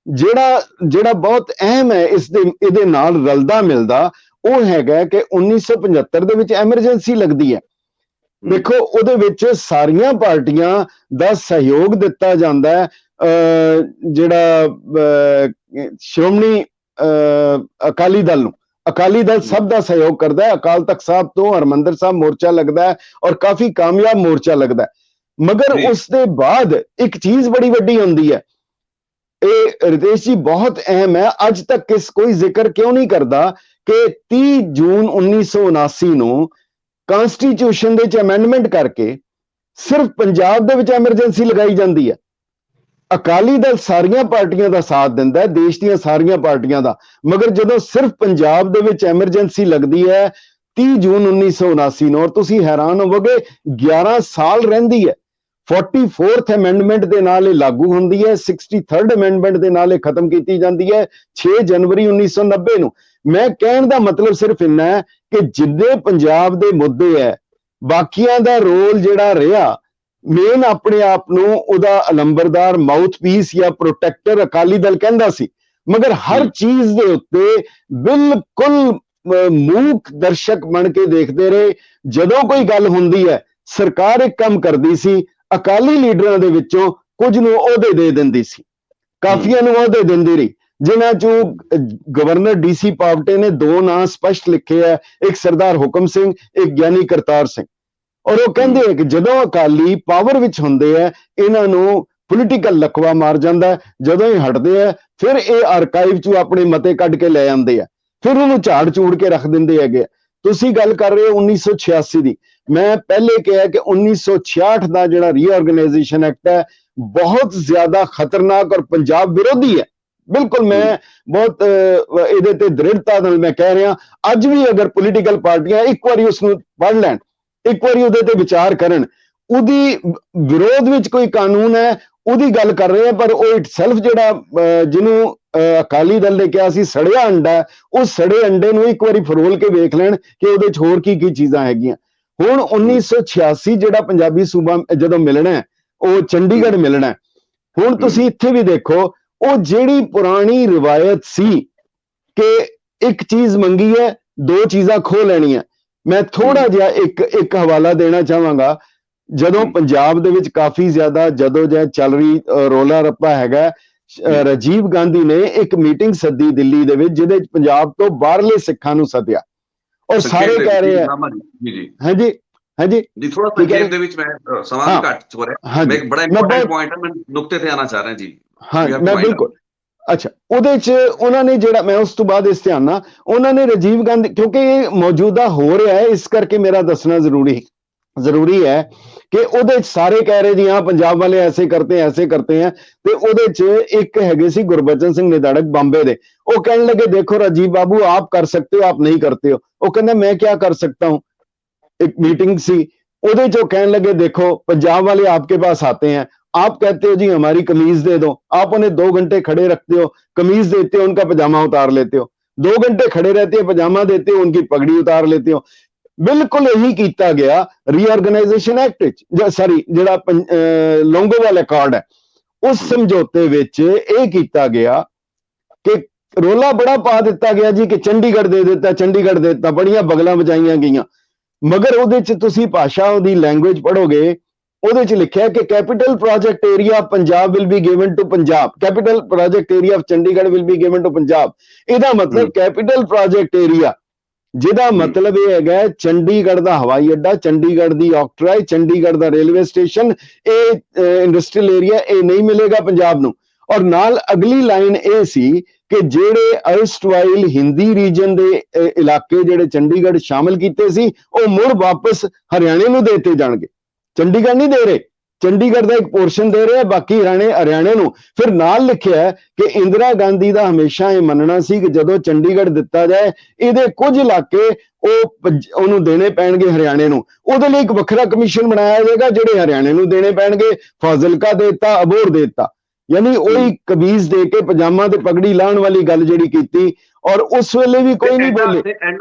ਜਿਹੜਾ ਬਹੁਤ ਅਹਿਮ ਹੈ, ਇਹਦੇ ਨਾਲ ਰਲਦਾ ਮਿਲਦਾ, ਉਹ ਹੈਗਾ ਕਿ 1975 ਦੇ ਵਿੱਚ ਐਮਰਜੈਂਸੀ ਲੱਗਦੀ ਹੈ। ਦੇਖੋ, ਉਹਦੇ ਵਿੱਚ ਸਾਰੀਆਂ ਪਾਰਟੀਆਂ ਦਾ ਸਹਿਯੋਗ ਦਿੱਤਾ ਜਾਂਦਾ ਹੈ, ਜਿਹੜਾ ਸ਼੍ਰੋਮਣੀ ਅਕਾਲੀ ਦਲ ਨੂੰ, ਅਕਾਲੀ ਦਲ ਸਭ ਦਾ ਸਹਿਯੋਗ ਕਰਦਾ ਹੈ। ਅਕਾਲ ਤਖਤ ਸਾਹਿਬ ਤੋਂ ਹਰਮੰਦਰ ਸਾਹਿਬ ਮੋਰਚਾ ਲੱਗਦਾ ਹੈ ਔਰ ਕਾਫੀ ਕਾਮਯਾਬ ਮੋਰਚਾ ਲੱਗਦਾ ਹੈ। ਮਗਰ ਉਸ ਦੇ ਬਾਅਦ ਇੱਕ ਚੀਜ਼ ਬੜੀ ਵੱਡੀ ਹੁੰਦੀ ਹੈ, ਇਹ ਰਿਤੇਸ਼ ਜੀ ਬਹੁਤ ਅਹਿਮ ਹੈ, ਅੱਜ ਤੱਕ ਕੋਈ ਜ਼ਿਕਰ ਕਿਉਂ ਨਹੀਂ ਕਰਦਾ ਕਿ 30 ਜੂਨ 1979 ਨੂੰ ਕਨਸਟੀਟਿਊਸ਼ਨ ਦੇ ਵਿੱਚ ਅਮੈਂਡਮੈਂਟ ਕਰਕੇ ਸਿਰਫ ਪੰਜਾਬ ਦੇ ਵਿੱਚ ਐਮਰਜੈਂਸੀ ਲਗਾਈ ਜਾਂਦੀ ਹੈ। ਅਕਾਲੀ ਦਲ ਸਾਰੀਆਂ ਪਾਰਟੀਆਂ ਦਾ ਸਾਥ ਦਿੰਦਾ ਹੈ, ਦੇਸ਼ ਦੀਆਂ ਸਾਰੀਆਂ ਪਾਰਟੀਆਂ ਦਾ, ਮਗਰ ਜਦੋਂ ਸਿਰਫ ਪੰਜਾਬ ਦੇ ਵਿੱਚ ਐਮਰਜੈਂਸੀ ਲੱਗਦੀ ਹੈ 30 ਜੂਨ 1979 ਨੂੰ, ਔਰ ਤੁਸੀਂ ਹੈਰਾਨ ਹੋਵੋਗੇ 11 ਸਾਲ ਰਹਿੰਦੀ ਹੈ। 44th ਅਮੈਂਡਮੈਂਟ ਦੇ ਨਾਲ ਇਹ ਲਾਗੂ ਹੁੰਦੀ ਹੈ, 63rd ਅਮੈਂਡਮੈਂਟ ਦੇ ਨਾਲ ਇਹ ਖਤਮ ਕੀਤੀ ਜਾਂਦੀ ਹੈ 6 ਜਨਵਰੀ 1990 ਨੂੰ। ਮੈਂ ਕਹਿਣ ਦਾ ਮਤਲਬ ਸਿਰਫ ਇੰਨਾ ਹੈ ਕਿ ਜਿੱਦੇ ਪੰਜਾਬ ਦੇ ਮੁੱਦੇ ਹੈ, ਬਾਕੀਆਂ ਦਾ ਰੋਲ ਜਿਹੜਾ ਰਿਹਾ ਮੇਨ ਆਪਣੇ ਆਪ ਨੂੰ ਉਹਦਾ ਅਲੰਬਰਦਾਰ, ਮਾਊਥਪੀਸ ਜਾਂ ਪ੍ਰੋਟੈਕਟਰ ਅਕਾਲੀ ਦਲ ਕਹਿੰਦਾ ਸੀ, ਮਗਰ ਹਰ ਚੀਜ਼ ਦੇ ਉੱਤੇ ਬਿਲਕੁਲ ਮੂਕ ਦਰਸ਼ਕ ਬਣ ਕੇ ਦੇਖਦੇ ਰਹੇ। ਜਦੋਂ ਕੋਈ ਗੱਲ ਹੁੰਦੀ ਹੈ ਸਰਕਾਰ ਇੱਕ ਕੰਮ ਕਰਦੀ ਸੀ, ਅਕਾਲੀ ਲੀਡਰਾਂ ਦੇ ਵਿੱਚੋਂ ਕੁਝ ਨੂੰ ਅਹੁਦੇ ਦੇ ਦਿੰਦੀ ਸੀ, ਕਾਫੀਆਂ ਨੂੰ ਅਹੁਦੇ ਦਿੰਦੀ ਰਹੀ, ਜਿਨ੍ਹਾਂ ਚੋਂ ਗਵਰਨਰ DC ਪਾਵਟੇ ਨੇ 2 ਨਾਂ ਸਪਸ਼ਟ ਲਿਖੇ ਹੈ, ਇੱਕ ਸਰਦਾਰ ਹੁਕਮ ਸਿੰਘ, ਇੱਕ ਗਿਆਨੀ ਕਰਤਾਰ ਸਿੰਘ। ਔਰ ਉਹ ਕਹਿੰਦੇ ਹੈ ਕਿ ਜਦੋਂ ਅਕਾਲੀ ਪਾਵਰ ਵਿੱਚ ਹੁੰਦੇ ਹੈ ਇਹਨਾਂ ਨੂੰ ਪੋਲੀਟੀਕਲ ਲਕਵਾ ਮਾਰ ਜਾਂਦਾ, ਜਦੋਂ ਇਹ ਹਟਦੇ ਆ ਫਿਰ ਇਹ ਆਰਕਾਈਵ ਚੋਂ ਆਪਣੇ ਮਤੇ ਕੱਢ ਕੇ ਲੈ ਆਉਂਦੇ ਆ, ਫਿਰ ਉਹਨੂੰ ਝਾੜ ਝੂੜ ਕੇ ਰੱਖ ਦਿੰਦੇ ਹੈਗੇ। ਤੁਸੀਂ ਗੱਲ ਕਰ ਰਹੇ ਹੋ 1986 ਦੀ, ਮੈਂ ਪਹਿਲੇ ਕਿਹਾ ਕਿ 1966 ਦਾ ਜਿਹੜਾ ਰੀਆਰਗੇਨਾਈਜੇਸ਼ਨ ਐਕਟ ਹੈ ਬਹੁਤ ਜ਼ਿਆਦਾ ਖਤਰਨਾਕ ਔਰ ਪੰਜਾਬ ਵਿਰੋਧੀ ਹੈ। ਬਿਲਕੁਲ ਮੈਂ ਬਹੁਤ ਇਹਦੇ ਤੇ ਦ੍ਰਿੜਤਾ ਨਾਲ ਮੈਂ ਕਹਿ ਰਿਹਾ, ਅੱਜ ਵੀ ਅਗਰ ਪੋਲੀਟੀਕਲ ਪਾਰਟੀਆਂ ਇੱਕ ਵਾਰੀ ਉਸ ਨੂੰ ਪੜ੍ਹ ਲੈਣ, ਇੱਕ ਵਾਰੀ ਉਹਦੇ ਤੇ ਵਿਚਾਰ ਕਰਨ, ਉਹਦੀ ਵਿਰੋਧ ਵਿੱਚ ਕੋਈ ਕਾਨੂੰਨ ਹੈ ਉਹਦੀ ਗੱਲ ਕਰ ਰਹੇ ਆ, ਪਰ ਉਹ ਇਟਸੈਲਫ ਜਿਹੜਾ ਜਿਹਨੂੰ ਅਕਾਲੀ ਦਲ ਨੇ ਕਿਹਾ ਸੀ ਸੜਿਆ ਅੰਡਾ, ਉਹ ਸੜੇ ਅੰਡੇ ਨੂੰ ਇੱਕ ਵਾਰੀ ਫਰੋਲ ਕੇ ਵੇਖ ਲੈਣ ਕਿ ਉਹਦੇ 'ਚ ਹੋਰ ਕੀ ਕੀ ਚੀਜ਼ਾਂ ਹੈਗੀਆਂ। ਹੁਣ 1986 ਜਿਹੜਾ ਪੰਜਾਬੀ ਸੂਬਾ ਜਦੋਂ ਮਿਲਣਾ ਹੈ ਉਹ ਚੰਡੀਗੜ੍ਹ ਮਿਲਣਾ ਹੈ। ਹੁਣ ਤੁਸੀਂ ਇੱਥੇ ਵੀ ਦੇਖੋ, ਉਹ ਜਿਹੜੀ ਪੁਰਾਣੀ ਰਿਵਾਇਤ ਸੀ ਕਿ ਇੱਕ ਚੀਜ਼ ਮੰਗੀ ਹੈ 2 ਚੀਜ਼ਾਂ ਖੋਹ ਲੈਣੀਆਂ। ਮੈਂ ਥੋੜਾ ਜਿਹਾ ਇੱਕ ਹਵਾਲਾ ਦੇਣਾ ਚਾਹਾਂਗਾ। ਜਦੋਂ ਪੰਜਾਬ ਦੇ ਵਿੱਚ ਕਾਫੀ ਜ਼ਿਆਦਾ ਜਦੋਜਹਿਦ ਚੱਲ ਰਹੀ, ਰੋਲਾ ਰੱਪਾ ਹੈਗਾ, ਰਾਜੀਵ ਗਾਂਧੀ ਨੇ ਇੱਕ ਮੀਟਿੰਗ ਸੱਦੀ ਦਿੱਲੀ ਦੇ ਵਿੱਚ, ਜਿਹਦੇ ਵਿੱਚ ਪੰਜਾਬ ਤੋਂ ਬਾਹਰਲੇ ਸਿੱਖਾਂ ਨੂੰ ਸੱਦਿਆ, ਔਰ ਸਾਰੇ ਕਹਿ ਰਹੇ ਆ ਹਾਂਜੀ ਹਾਂਜੀ ਜੀ, ਥੋੜਾ ਸੰਖੇਪ ਦੇ ਵਿੱਚ ਮੈਂ ਸਮਾਂ ਘੱਟ ਹੋ ਰਿਹਾ, ਮੈਂ ਇੱਕ ਬੜਾ ਇੰਪੋਰਟੈਂਟ ਪੁਆਇੰਟ ਹੈ, ਮੈਂ ਨੁਕਤੇ ਤੇ ਆਣਾ ਚਾਹ ਰਿਹਾ ਜੀ। ਹਾਂ ਮੈਂ ਬਿਲਕੁਲ, ਅੱਛਾ ਉਹਦੇ 'ਚ ਉਹਨਾਂ ਨੇ ਜਿਹੜਾ, ਮੈਂ ਉਸ ਤੋਂ ਬਾਅਦ ਇਸ ਧਿਆਨ ਨਾਲ ਉਹਨਾਂ ਨੇ ਰਾਜੀਵ ਗਾਂਧੀ, ਕਿਉਂਕਿ ਇਹ ਮੌਜੂਦਾ ਹੋ ਰਿਹਾ ਹੈ ਇਸ ਕਰਕੇ ਮੇਰਾ ਦੱਸਣਾ ਜ਼ਰੂਰੀ ਹੈ ਕਿ ਉਹਦੇ 'ਚ ਸਾਰੇ ਕਹਿ ਰਹੇ ਜੀ ਹਾਂ ਪੰਜਾਬ ਵਾਲੇ ਐਸੇ ਕਰਤੇ हैं, ਤੇ ਉਹਦੇ 'ਚ ਇੱਕ ਹੈਗੇ ਸੀ ਗੁਰਬਚਨ ਸਿੰਘ ਨਿਦਾੜਕ ਬੰਬੇ ਦੇ, ਉਹ ਕਹਿਣ ਲੱਗੇ ਦੇਖੋ ਰਾਜੀਵ ਬਾਬੂ ਆਪ ਕਰ सकते हो, आप नहीं करते हो। ਉਹ ਕਹਿੰਦਾ मैं क्या कर सकता हूँ। एक मीटिंग सी, ਉਹਦੇ 'ਚ ਉਹ ਕਹਿਣ ਲੱਗੇ देखो पंजाब वाले आपके पास आते हैं, आप कहते हो जी हमारी कमीज दे दो, आप उन्हें 2 घंटे खड़े रखते हो, कमीज देते हो, उनका पजामा उतार लेते हो, 2 घंटे खड़े रहते हो, पजामा देते हो, उनकी पगड़ी उतार लेते हो। बिल्कुल यही किया गया रीऑर्गेनाइजेशन एक्ट, सॉरी ਜਿਹੜਾ ਲੋਂਗੋਵਾਲ ਅਕਾਰਡ ਹੈ, ਉਸ ਸਮਝੌਤੇ ਵਿੱਚ ਇਹ ਕੀਤਾ ਗਿਆ ਕਿ ਰੋਲਾ ਬੜਾ ਪਾ ਦਿੱਤਾ ਗਿਆ ਜੀ ਕਿ ਚੰਡੀਗੜ੍ਹ ਦੇ ਦਿੱਤਾ, ਬੜੀਆਂ ਬਗਲਾਂ ਵਜਾਈਆਂ ਗਈਆਂ, ਮਗਰ ਉਹਦੇ 'ਚ ਤੁਸੀਂ ਭਾਸ਼ਾ ਉਹਦੀ ਲੈਂਗੁਏਜ ਪੜ੍ਹੋਗੇ, ਉਹਦੇ 'ਚ ਲਿਖਿਆ ਕਿ capital project area Punjab will be given to Punjab, capital project area of Chandigarh will be given to Punjab. ਇਹਦਾ ਮਤਲਬ ਕੈਪੀਟਲ ਪ੍ਰੋਜੈਕਟ ਏਰੀਆ, ਜਿਹਦਾ ਮਤਲਬ ਇਹ ਹੈਗਾ ਚੰਡੀਗੜ੍ਹ ਦਾ ਹਵਾਈ ਅੱਡਾ, ਚੰਡੀਗੜ੍ਹ ਦੀ ਔਕਟਰਾਈ, ਚੰਡੀਗੜ੍ਹ ਦਾ ਰੇਲਵੇ ਸਟੇਸ਼ਨ, ਇਹ ਇੰਡਸਟਰੀਅਲ ਏਰੀਆ, ਇਹ ਨਹੀਂ ਮਿਲੇਗਾ ਪੰਜਾਬ ਨੂੰ। ਔਰ ਨਾਲ ਅਗਲੀ ਲਾਈਨ ਇਹ ਸੀ ਕਿ ਜਿਹੜੇ ਅਰਸਟਵਾਈਲ ਹਿੰਦੀ ਰੀਜਨ ਦੇ ਇਲਾਕੇ ਜਿਹੜੇ ਚੰਡੀਗੜ੍ਹ ਸ਼ਾਮਿਲ ਕੀਤੇ ਸੀ, ਉਹ ਮੁੜ ਵਾਪਸ ਹਰਿਆਣੇ ਨੂੰ ਦੇ ਦਿੱਤੇ ਜਾਣਗੇ। ਚੰਡੀਗੜ੍ਹ ਨਹੀਂ ਦੇ ਰਹੇ, ਚੰਡੀਗੜ੍ਹ ਦਾ ਇੱਕ ਪੋਰਸ਼ਨ ਦੇ ਰਹੇ, ਬਾਕੀ ਹਰਿਆਣੇ ਨੂੰ। ਫਿਰ ਨਾਲ ਲਿਖਿਆ ਕਿ ਇੰਦਰਾ ਗਾਂਧੀ ਦਾ ਹਮੇਸ਼ਾ ਇਹ ਮੰਨਣਾ ਸੀ ਕਿ ਜਦੋਂ ਚੰਡੀਗੜ੍ਹ ਦਿੱਤਾ ਜਾਏ, ਇਹਦੇ ਕੁਝ ਇਲਾਕੇ ਉਹਨੂੰ ਦੇਣੇ ਪੈਣਗੇ ਹਰਿਆਣੇ ਨੂੰ, ਉਹਦੇ ਲਈ ਇੱਕ ਵੱਖਰਾ ਕਮਿਸ਼ਨ ਬਣਾਇਆ ਜਾਏਗਾ ਜਿਹੜੇ ਹਰਿਆਣੇ ਨੂੰ ਦੇਣੇ ਪੈਣਗੇ। ਫਾਜ਼ਿਲਕਾ ਦੇ ਦਿੱਤਾ, ਅਬੋਹਰ ਦੇ ਦਿੱਤਾ, ਯਾਨੀ ਉਹੀ ਕਮੀਜ਼ ਦੇ ਕੇ ਪਜਾਮਾ ਤੇ ਪਗੜੀ ਲਾਉਣ ਵਾਲੀ ਗੱਲ ਜਿਹੜੀ ਕੀਤੀ। ਔਰ ਉਸ ਵੇਲੇ ਵੀ ਕੋਈ ਨਹੀਂ ਬੋਲੇ।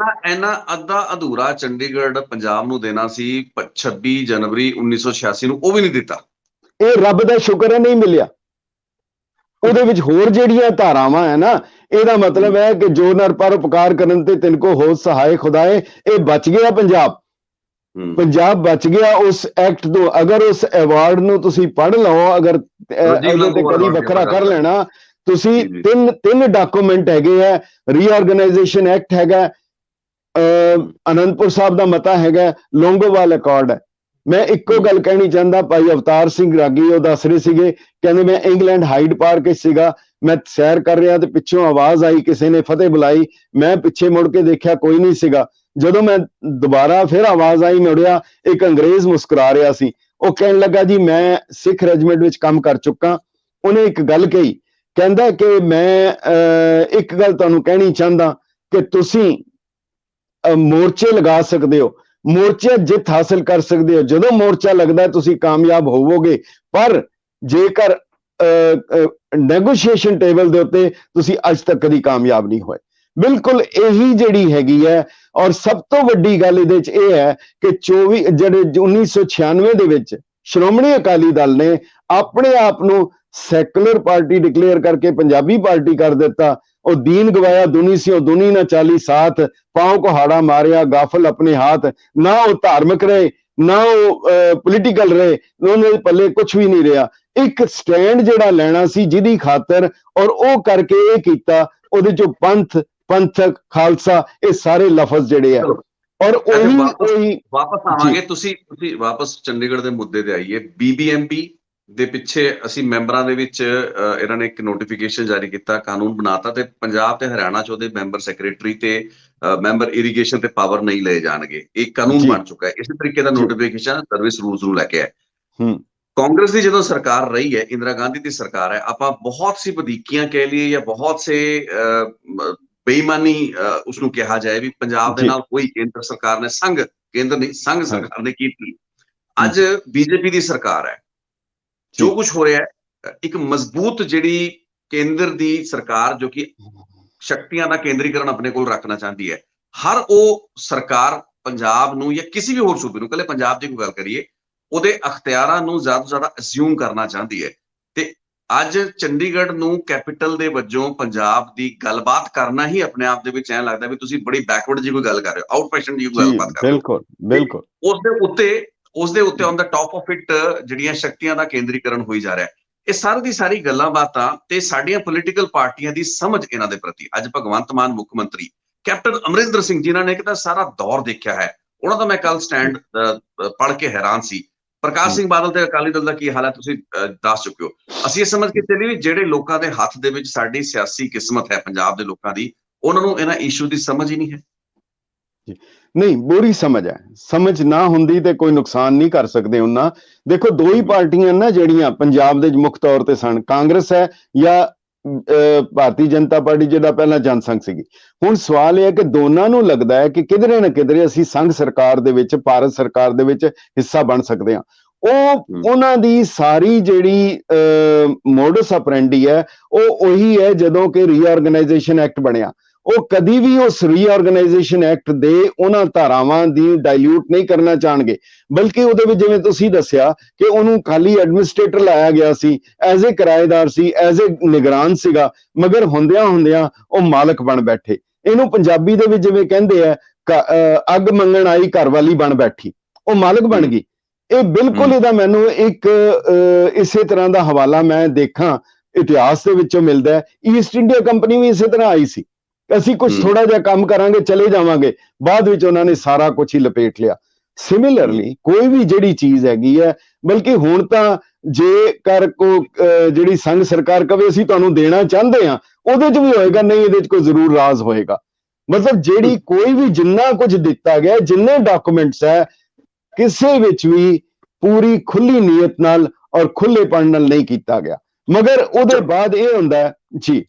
ਇੰਨਾ ਅੱਧਾ ਅਧੂਰਾ ਚੰਡੀਗੜ੍ਹ ਪੰਜਾਬ ਨੂੰ ਦੇਣਾ ਸੀ 26 ਜਨਵਰੀ 1986 ਨੂੰ, ਉਹ ਵੀ ਨਹੀਂ ਦਿੱਤਾ। ਇਹ ਰੱਬ ਦਾ ਸ਼ੁਕਰ ਹੈ ਨਹੀਂ ਮਿਲਿਆ। ਉਹਦੇ ਵਿੱਚ ਹੋਰ ਜਿਹੜੀਆਂ ਧਾਰਾਵਾਂ ਹੈ ਨਾ, ਇਹਦਾ ਮਤਲਬ ਹੈ ਕਿ ਜੋ ਨਰ ਪਰਉਪਕਾਰ ਕਰਨ ਤੇ ਤਿੰਨ ਕੋ ਹੋ ਸਹਾਏ ਖੁਦਾਏ, ਇਹ ਬਚ ਗਿਆ ਪੰਜਾਬ ਬਚ ਗਿਆ ਉਸ ਐਕਟ ਤੋਂ। ਅਗਰ ਉਸ ਅਵਾਰਡ ਨੂੰ ਤੁਸੀਂ ਪੜ੍ਹ ਲਓ, ਅਗਰ ਉਹਦੇ ਤੇ ਕਦੀ ਵੱਖਰਾ ਕਰ ਲੈਣਾ ਤੁਸੀਂ, ਤਿੰਨ ਡਾਕੂਮੈਂਟ ਹੈਗੇ ਹੈ, ਰੀਆਰਗੇਨਾਈਜੇਸ਼ਨ ਐਕਟ ਹੈਗਾ, ਅਨੰਦਪੁਰ ਸਾਹਿਬ ਦਾ ਮਤਾ ਹੈਗਾ, ਲੋਂਗੋਵਾਲ ਅਕਾਰਡ ਹੈ। ਮੈਂ ਇੱਕੋ ਗੱਲ ਕਹਿਣੀ ਚਾਹੁੰਦਾ, ਭਾਈ ਅਵਤਾਰ ਸਿੰਘ ਰਾਗੀ ਉਹ ਦੱਸ ਰਹੇ ਸੀਗੇ, ਕਹਿੰਦੇ ਮੈਂ ਇੰਗਲੈਂਡ ਹਾਈਡ ਪਾਰਕ ਵਿੱਚ ਸੀਗਾ, ਮੈਂ ਸੈਰ ਕਰ ਰਿਹਾ ਤੇ ਪਿੱਛੋਂ ਆਵਾਜ਼ ਆਈ, ਕਿਸੇ ਨੇ ਫਤਿਹ ਬੁਲਾਈ, ਮੈਂ ਪਿੱਛੇ ਮੁੜ ਕੇ ਦੇਖਿਆ ਕੋਈ ਨਹੀਂ ਸੀਗਾ। ਜਦੋਂ ਮੈਂ ਦੁਬਾਰਾ ਫਿਰ ਆਵਾਜ਼ ਆਈ, ਮੈਂ ਉੜਿਆ, ਇੱਕ ਅੰਗਰੇਜ਼ ਮੁਸਕਰਾ ਰਿਹਾ ਸੀ। ਉਹ ਕਹਿਣ ਲੱਗਾ ਜੀ ਮੈਂ ਸਿੱਖ ਰੈਜੀਮੈਂਟ ਵਿੱਚ ਕੰਮ ਕਰ ਚੁੱਕਾ। ਉਹਨੇ ਇੱਕ ਗੱਲ ਕਹੀ, ਕਹਿੰਦਾ ਕਿ ਮੈਂ ਇੱਕ ਗੱਲ ਤੁਹਾਨੂੰ ਕਹਿਣੀ ਚਾਹੁੰਦਾ ਕਿ ਤੁਸੀਂ ਮੋਰਚੇ ਲਗਾ ਸਕਦੇ ਹੋ, ਮੋਰਚੇ ਜਿੱਤ ਹਾਸਲ ਕਰ ਸਕਦੇ ਹੋ, ਜਦੋਂ ਮੋਰਚਾ ਲੱਗਦਾ ਤੁਸੀਂ ਕਾਮਯਾਬ ਹੋਵੋਗੇ, ਪਰ ਜੇਕਰ ਨੈਗੋਸ਼ੀਏਸ਼ਨ ਟੇਬਲ ਦੇ ਉੱਤੇ ਤੁਸੀਂ ਅੱਜ ਤੱਕ ਕਦੀ ਕਾਮਯਾਬ ਨਹੀਂ ਹੋਏ। ਬਿਲਕੁਲ ਇਹੀ ਜਿਹੜੀ ਹੈਗੀ ਹੈ। ਔਰ ਸਭ ਤੋਂ ਵੱਡੀ ਗੱਲ ਇਹਦੇ 'ਚ ਇਹ ਹੈ ਕਿ 1996 ਦੇ ਵਿੱਚ ਸ਼੍ਰੋਮਣੀ ਅਕਾਲੀ ਦਲ ਨੇ ਆਪਣੇ ਆਪ ਨੂੰ ਸੈਕੂਲਰ ਪਾਰਟੀ ਡਿਕਲੇਅਰ ਕਰਕੇ ਪੰਜਾਬੀ ਪਾਰਟੀ ਕਰ ਦਿੱਤਾ। ਉਹ ਦੀਨ ਗਵਾਇਆ ਦੁਨੀ ਸਿਓ ਦੁਨੀ ਨਾ ਚਾਲੀ ਸਾਥ, ਪਾਉ ਕੁਹਾੜਾ ਮਾਰਿਆ ਗਾਫਲ ਆਪਣੇ ਹਾਥ। ਨਾ ਉਹ ਧਾਰਮਿਕ ਰਹੇ, ਨਾ ਉਹ ਪੋਲੀਟੀਕਲ ਰਹੇ, ਉਹਨੇ ਪੱਲੇ ਕੁਝ ਵੀ ਨਹੀਂ ਰਿਹਾ। ਇੱਕ ਸਟੈਂਡ ਜਿਹੜਾ ਲੈਣਾ ਸੀ ਜਿਹਦੀ ਖਾਤਰ, ਔਰ ਉਹ ਕਰਕੇ ਇਹ ਕੀਤਾ। ਉਹਦੇ ਚੋਂ ਪੰਥ, ਪੰਥਕ, ਖਾਲਸਾ, ਇਹ ਸਾਰੇ ਲਫ਼ਜ਼ ਜਿਹੜੇ ਆ। ਔਰ ਉਹੀ ਵਾਪਸ ਆਵਾਂਗੇ। ਤੁਸੀਂ ਵਾਪਸ ਚੰਡੀਗੜ੍ਹ ਦੇ ਮੁੱਦੇ ਤੇ ਆਈਏ। BBMP ਦੇ ਪਿੱਛੇ ਅਸੀਂ ਮੈਂਬਰਾਂ ਦੇ ਵਿੱਚ ਇਹਨਾਂ ਨੇ ਇੱਕ ਨੋਟੀਫਿਕੇਸ਼ਨ ਜਾਰੀ ਕੀਤਾ, ਕਾਨੂੰਨ ਬਣਾਤਾ, ਤੇ ਪੰਜਾਬ ਤੇ ਹਰਿਆਣਾ 'ਚ ਉਹਦੇ ਮੈਂਬਰ ਸੈਕਟਰੀ ਤੇ ਮੈਂਬਰ ਇਰੀਗੇਸ਼ਨ ਤੇ ਪਾਵਰ ਨਹੀਂ ਲਏ ਜਾਣਗੇ। ਇਹ ਕਾਨੂੰਨ ਬਣ ਚੁੱਕਾ ਹੈ। ਇਸੇ ਤਰੀਕੇ ਦਾ ਨੋਟੀਫਿਕੇਸ਼ਨ ਸਰਵਿਸ ਰੂਲਸ ਨੂੰ ਲੈ ਕੇ ਹੈ। ਕਾਂਗਰਸ ਦੀ ਜਦੋਂ ਸਰਕਾਰ ਰਹੀ ਹੈ, ਇੰਦਰਾ ਗਾਂਧੀ ਦੀ ਸਰਕਾਰ ਹੈ, ਆਪਾਂ ਬਹੁਤ ਸੀ ਵਧੀਕੀਆਂ ਕਹਿ ਲਈਏ ਜਾਂ ਬਹੁਤ ਸੇ ਬੇਈਮਾਨੀ ਉਸਨੂੰ ਕਿਹਾ ਜਾਏ ਵੀ ਪੰਜਾਬ ਦੇ ਨਾਲ ਕੋਈ ਕੇਂਦਰ ਸਰਕਾਰ ਨੇ ਕੇਂਦਰ ਨਹੀਂ ਸੰਘ ਸਰਕਾਰ ਨੇ ਕੀਤੀ। ਅੱਜ BJP ਦੀ ਸਰਕਾਰ ਹੈ। ਜੋ ਕੁਝ ਹੋ ਰਿਹਾ ਹੈ, ਇੱਕ ਮਜ਼ਬੂਤ ਜਿਹੜੀ ਕੇਂਦਰ ਦੀ ਸਰਕਾਰ ਜੋ ਕਿ ਸ਼ਕਤੀਆਂ ਦਾ ਕੇਂਦਰੀਕਰਨ ਆਪਣੇ ਕੋਲ ਰੱਖਣਾ ਚਾਹੁੰਦੀ ਹੈ। ਹਰ ਉਹ ਸਰਕਾਰ ਪੰਜਾਬ ਨੂੰ ਜਾਂ ਕਿਸੇ ਵੀ ਹੋਰ ਸੂਬੇ ਨੂੰ, ਕੱਲੇ ਪੰਜਾਬ ਦੀ ਕੋਈ ਗੱਲ ਕਰੀਏ, ਉਹਦੇ ਅਖਤਿਆਰਾਂ ਨੂੰ ਜ਼ਿਆਦਾ ਤੋਂ ਜ਼ਿਆਦਾ ਅਸਿਊਮ ਕਰਨਾ ਚਾਹੁੰਦੀ ਹੈ। ਤੇ ਅੱਜ ਚੰਡੀਗੜ੍ਹ ਨੂੰ ਕੈਪੀਟਲ ਦੇ ਵਜੋਂ ਪੰਜਾਬ ਦੀ ਗੱਲਬਾਤ ਕਰਨਾ ਹੀ ਆਪਣੇ ਆਪ ਦੇ ਵਿੱਚ ਐਂ ਲੱਗਦਾ ਵੀ ਤੁਸੀਂ ਬੜੀ ਬੈਕਵਰਡ ਜੀ ਕੋਈ ਗੱਲ ਕਰ ਰਹੇ ਹੋ, ਆਊਟ ਫੈਸ਼ਨ ਜੀ ਕੋਈ ਗੱਲਬਾਤ ਕਰ ਰਹੇ ਹੋ। ਬਿਲਕੁਲ ਬਿਲਕੁਲ। ਉਸਦੇ ਉੱਤੇ on the top of it ਜਿਹੜੀਆਂ ਸ਼ਕਤੀਆਂ ਦਾ ਕੇਂਦਰੀਕਰਨ ਹੋਈ ਜਾ ਰਿਹਾ। ਇਹ ਸਾਰੀ ਦੀ ਸਾਰੀ ਗੱਲਾਂ ਬਾਤਾਂ ਤੇ ਸਾਡੀਆਂ ਪੋਲੀਟੀਕਲ ਪਾਰਟੀਆਂ ਦੀ ਸਮਝ ਇਹਨਾਂ ਦੇ ਪ੍ਰਤੀ। ਅੱਜ ਭਗਵੰਤ ਮਾਨ ਮੁੱਖ ਮੰਤਰੀ, ਕੈਪਟਨ ਅਮਰਿੰਦਰ ਸਿੰਘ ਜਿਨ੍ਹਾਂ ਨੇ ਕਿਤਾ ਸਾਰਾ ਦੌਰ ਦੇਖਿਆ ਹੈ, ਉਹਨਾਂ ਦਾ ਮੈਂ ਕੱਲ ਸਟੈਂਡ ਪੜ੍ਹ ਕੇ ਹੈਰਾਨ ਸੀ। ਪ੍ਰਕਾਸ਼ ਸਿੰਘ ਬਾਦਲ ਤੇ ਅਕਾਲੀ ਦਲ ਦਾ ਕੀ ਹਾਲ ਹੈ ਤੁਸੀਂ ਦੱਸ ਚੁੱਕੇ ਹੋ। ਅਸੀਂ ਇਹ ਸਮਝ ਕੇ ਚੱਲੀਏ ਵੀ ਜਿਹੜੇ ਲੋਕਾਂ ਦੇ ਹੱਥ ਦੇ ਵਿੱਚ ਸਾਡੀ ਸਿਆਸੀ ਕਿਸਮਤ ਹੈ ਪੰਜਾਬ ਦੇ ਲੋਕਾਂ ਦੀ, ਉਹਨਾਂ ਨੂੰ ਇਹਨਾਂ ਇਸ਼ੂ ਦੀ ਸਮਝ ਹੀ ਨਹੀਂ ਹੈ। ਨਹੀਂ, ਬੁਰੀ ਸਮਝ ਹੈ। ਸਮਝ ਨਾ ਹੁੰਦੀ ਤੇ ਕੋਈ ਨੁਕਸਾਨ ਨਹੀਂ ਕਰ ਸਕਦੇ ਉਹਨਾਂ। ਦੇਖੋ, ਦੋ ਹੀ ਪਾਰਟੀਆਂ ਨਾ ਜਿਹੜੀਆਂ ਪੰਜਾਬ ਦੇ ਮੁੱਖ ਤੌਰ ਤੇ ਸਨ, ਕਾਂਗਰਸ ਹੈ ਜਾਂ ਭਾਰਤੀ ਜਨਤਾ ਪਾਰਟੀ ਜਿਹੜਾ ਪਹਿਲਾਂ ਜਨਸੰਘ ਸੀਗੀ। ਹੁਣ ਸਵਾਲ ਇਹ ਹੈ ਕਿ ਦੋਨਾਂ ਨੂੰ ਲੱਗਦਾ ਹੈ ਕਿ ਕਿਧਰੇ ਨਾ ਕਿਧਰੇ ਅਸੀਂ ਸੰਘ ਸਰਕਾਰ ਦੇ ਵਿੱਚ, ਭਾਰਤ ਸਰਕਾਰ ਦੇ ਵਿੱਚ ਹਿੱਸਾ ਬਣ ਸਕਦੇ ਹਾਂ। ਉਹਨਾਂ ਦੀ ਸਾਰੀ ਜਿਹੜੀ ਮੋਡਸ ਆਪਰੈਂਡੀ ਹੈ ਉਹ ਉਹੀ ਹੈ ਜਦੋਂ ਕਿ ਰੀਆਰਗਨਾਈਜੇਸ਼ਨ ਐਕਟ ਬਣਿਆ। ਉਹ ਕਦੀ ਵੀ ਉਸ ਰੀਆਰਗਨਾਈਜੇਸ਼ਨ ਐਕਟ ਦੇ ਉਹਨਾਂ ਧਾਰਾਵਾਂ ਦੀ ਡਾਇਲੂਟ ਨਹੀਂ ਕਰਨਾ ਚਾਹਣਗੇ, ਬਲਕਿ ਉਹਦੇ ਵਿੱਚ ਜਿਵੇਂ ਤੁਸੀਂ ਦੱਸਿਆ ਕਿ ਉਹਨੂੰ ਖਾਲੀ ਐਡਮਿਨਿਸਟ੍ਰੇਟਰ ਲਾਇਆ ਗਿਆ ਸੀ, ਐਜ਼ ਏ ਕਿਰਾਏਦਾਰ ਸੀ, ਐਜ਼ ਏ ਨਿਗਰਾਨ ਸੀਗਾ, ਮਗਰ ਹੁੰਦਿਆਂ ਉਹ ਮਾਲਕ ਬਣ ਬੈਠੇ। ਇਹਨੂੰ ਪੰਜਾਬੀ ਦੇ ਵਿੱਚ ਜਿਵੇਂ ਕਹਿੰਦੇ ਆ, ਅੱਗ ਮੰਗਣ ਆਈ ਘਰ ਵਾਲੀ ਬਣ ਬੈਠੀ, ਉਹ ਮਾਲਕ ਬਣ ਗਈ। ਇਹ ਬਿਲਕੁਲ ਇਹਦਾ ਮੈਨੂੰ ਇੱਕ ਇਸੇ ਤਰ੍ਹਾਂ ਦਾ ਹਵਾਲਾ ਮੈਂ ਦੇਖਾਂ ਇਤਿਹਾਸ ਦੇ ਵਿੱਚੋਂ ਮਿਲਦਾ ਹੈ। ਈਸਟ ਇੰਡੀਆ ਕੰਪਨੀ ਵੀ ਇਸੇ ਤਰ੍ਹਾਂ ਆਈ ਸੀ, ਅਸੀਂ ਕੁਝ ਥੋੜਾ ਜਿਹਾ ਕੰਮ ਕਰਾਂਗੇ, ਚਲੇ ਜਾਵਾਂਗੇ, ਬਾਅਦ ਵਿੱਚ ਉਹਨਾਂ ਨੇ ਸਾਰਾ ਕੁਝ ਹੀ ਲਪੇਟ ਲਿਆ। ਸਿਮਿਲਰਲੀ ਕੋਈ ਵੀ ਜਿਹੜੀ ਚੀਜ਼ ਹੈਗੀ ਹੈ, ਬਲਕਿ ਹੁਣ ਤਾਂ ਜੇਕਰ ਜਿਹੜੀ ਸੰਘ ਸਰਕਾਰ ਕਵੇ ਅਸੀਂ ਤੁਹਾਨੂੰ ਦੇਣਾ ਚਾਹੁੰਦੇ ਹਾਂ, ਉਹਦੇ 'ਚ ਵੀ ਹੋਏਗਾ ਨਹੀਂ, ਇਹਦੇ 'ਚ ਕੋਈ ਜ਼ਰੂਰ ਰਾਜ਼ ਹੋਏਗਾ। ਮਤਲਬ ਜਿਹੜੀ ਕੋਈ ਵੀ ਜਿੰਨਾ ਕੁਝ ਦਿੱਤਾ ਗਿਆ, ਜਿੰਨੇ ਡਾਕੂਮੈਂਟਸ ਹੈ, ਕਿਸੇ ਵਿੱਚ ਵੀ ਪੂਰੀ ਖੁੱਲੀ ਨੀਅਤ ਨਾਲ ਔਰ ਖੁੱਲੇਪਣ ਨਾਲ ਨਹੀਂ ਕੀਤਾ ਗਿਆ। ਮਗਰ ਉਹਦੇ ਬਾਅਦ ਇਹ ਹੁੰਦਾ ਜੀ।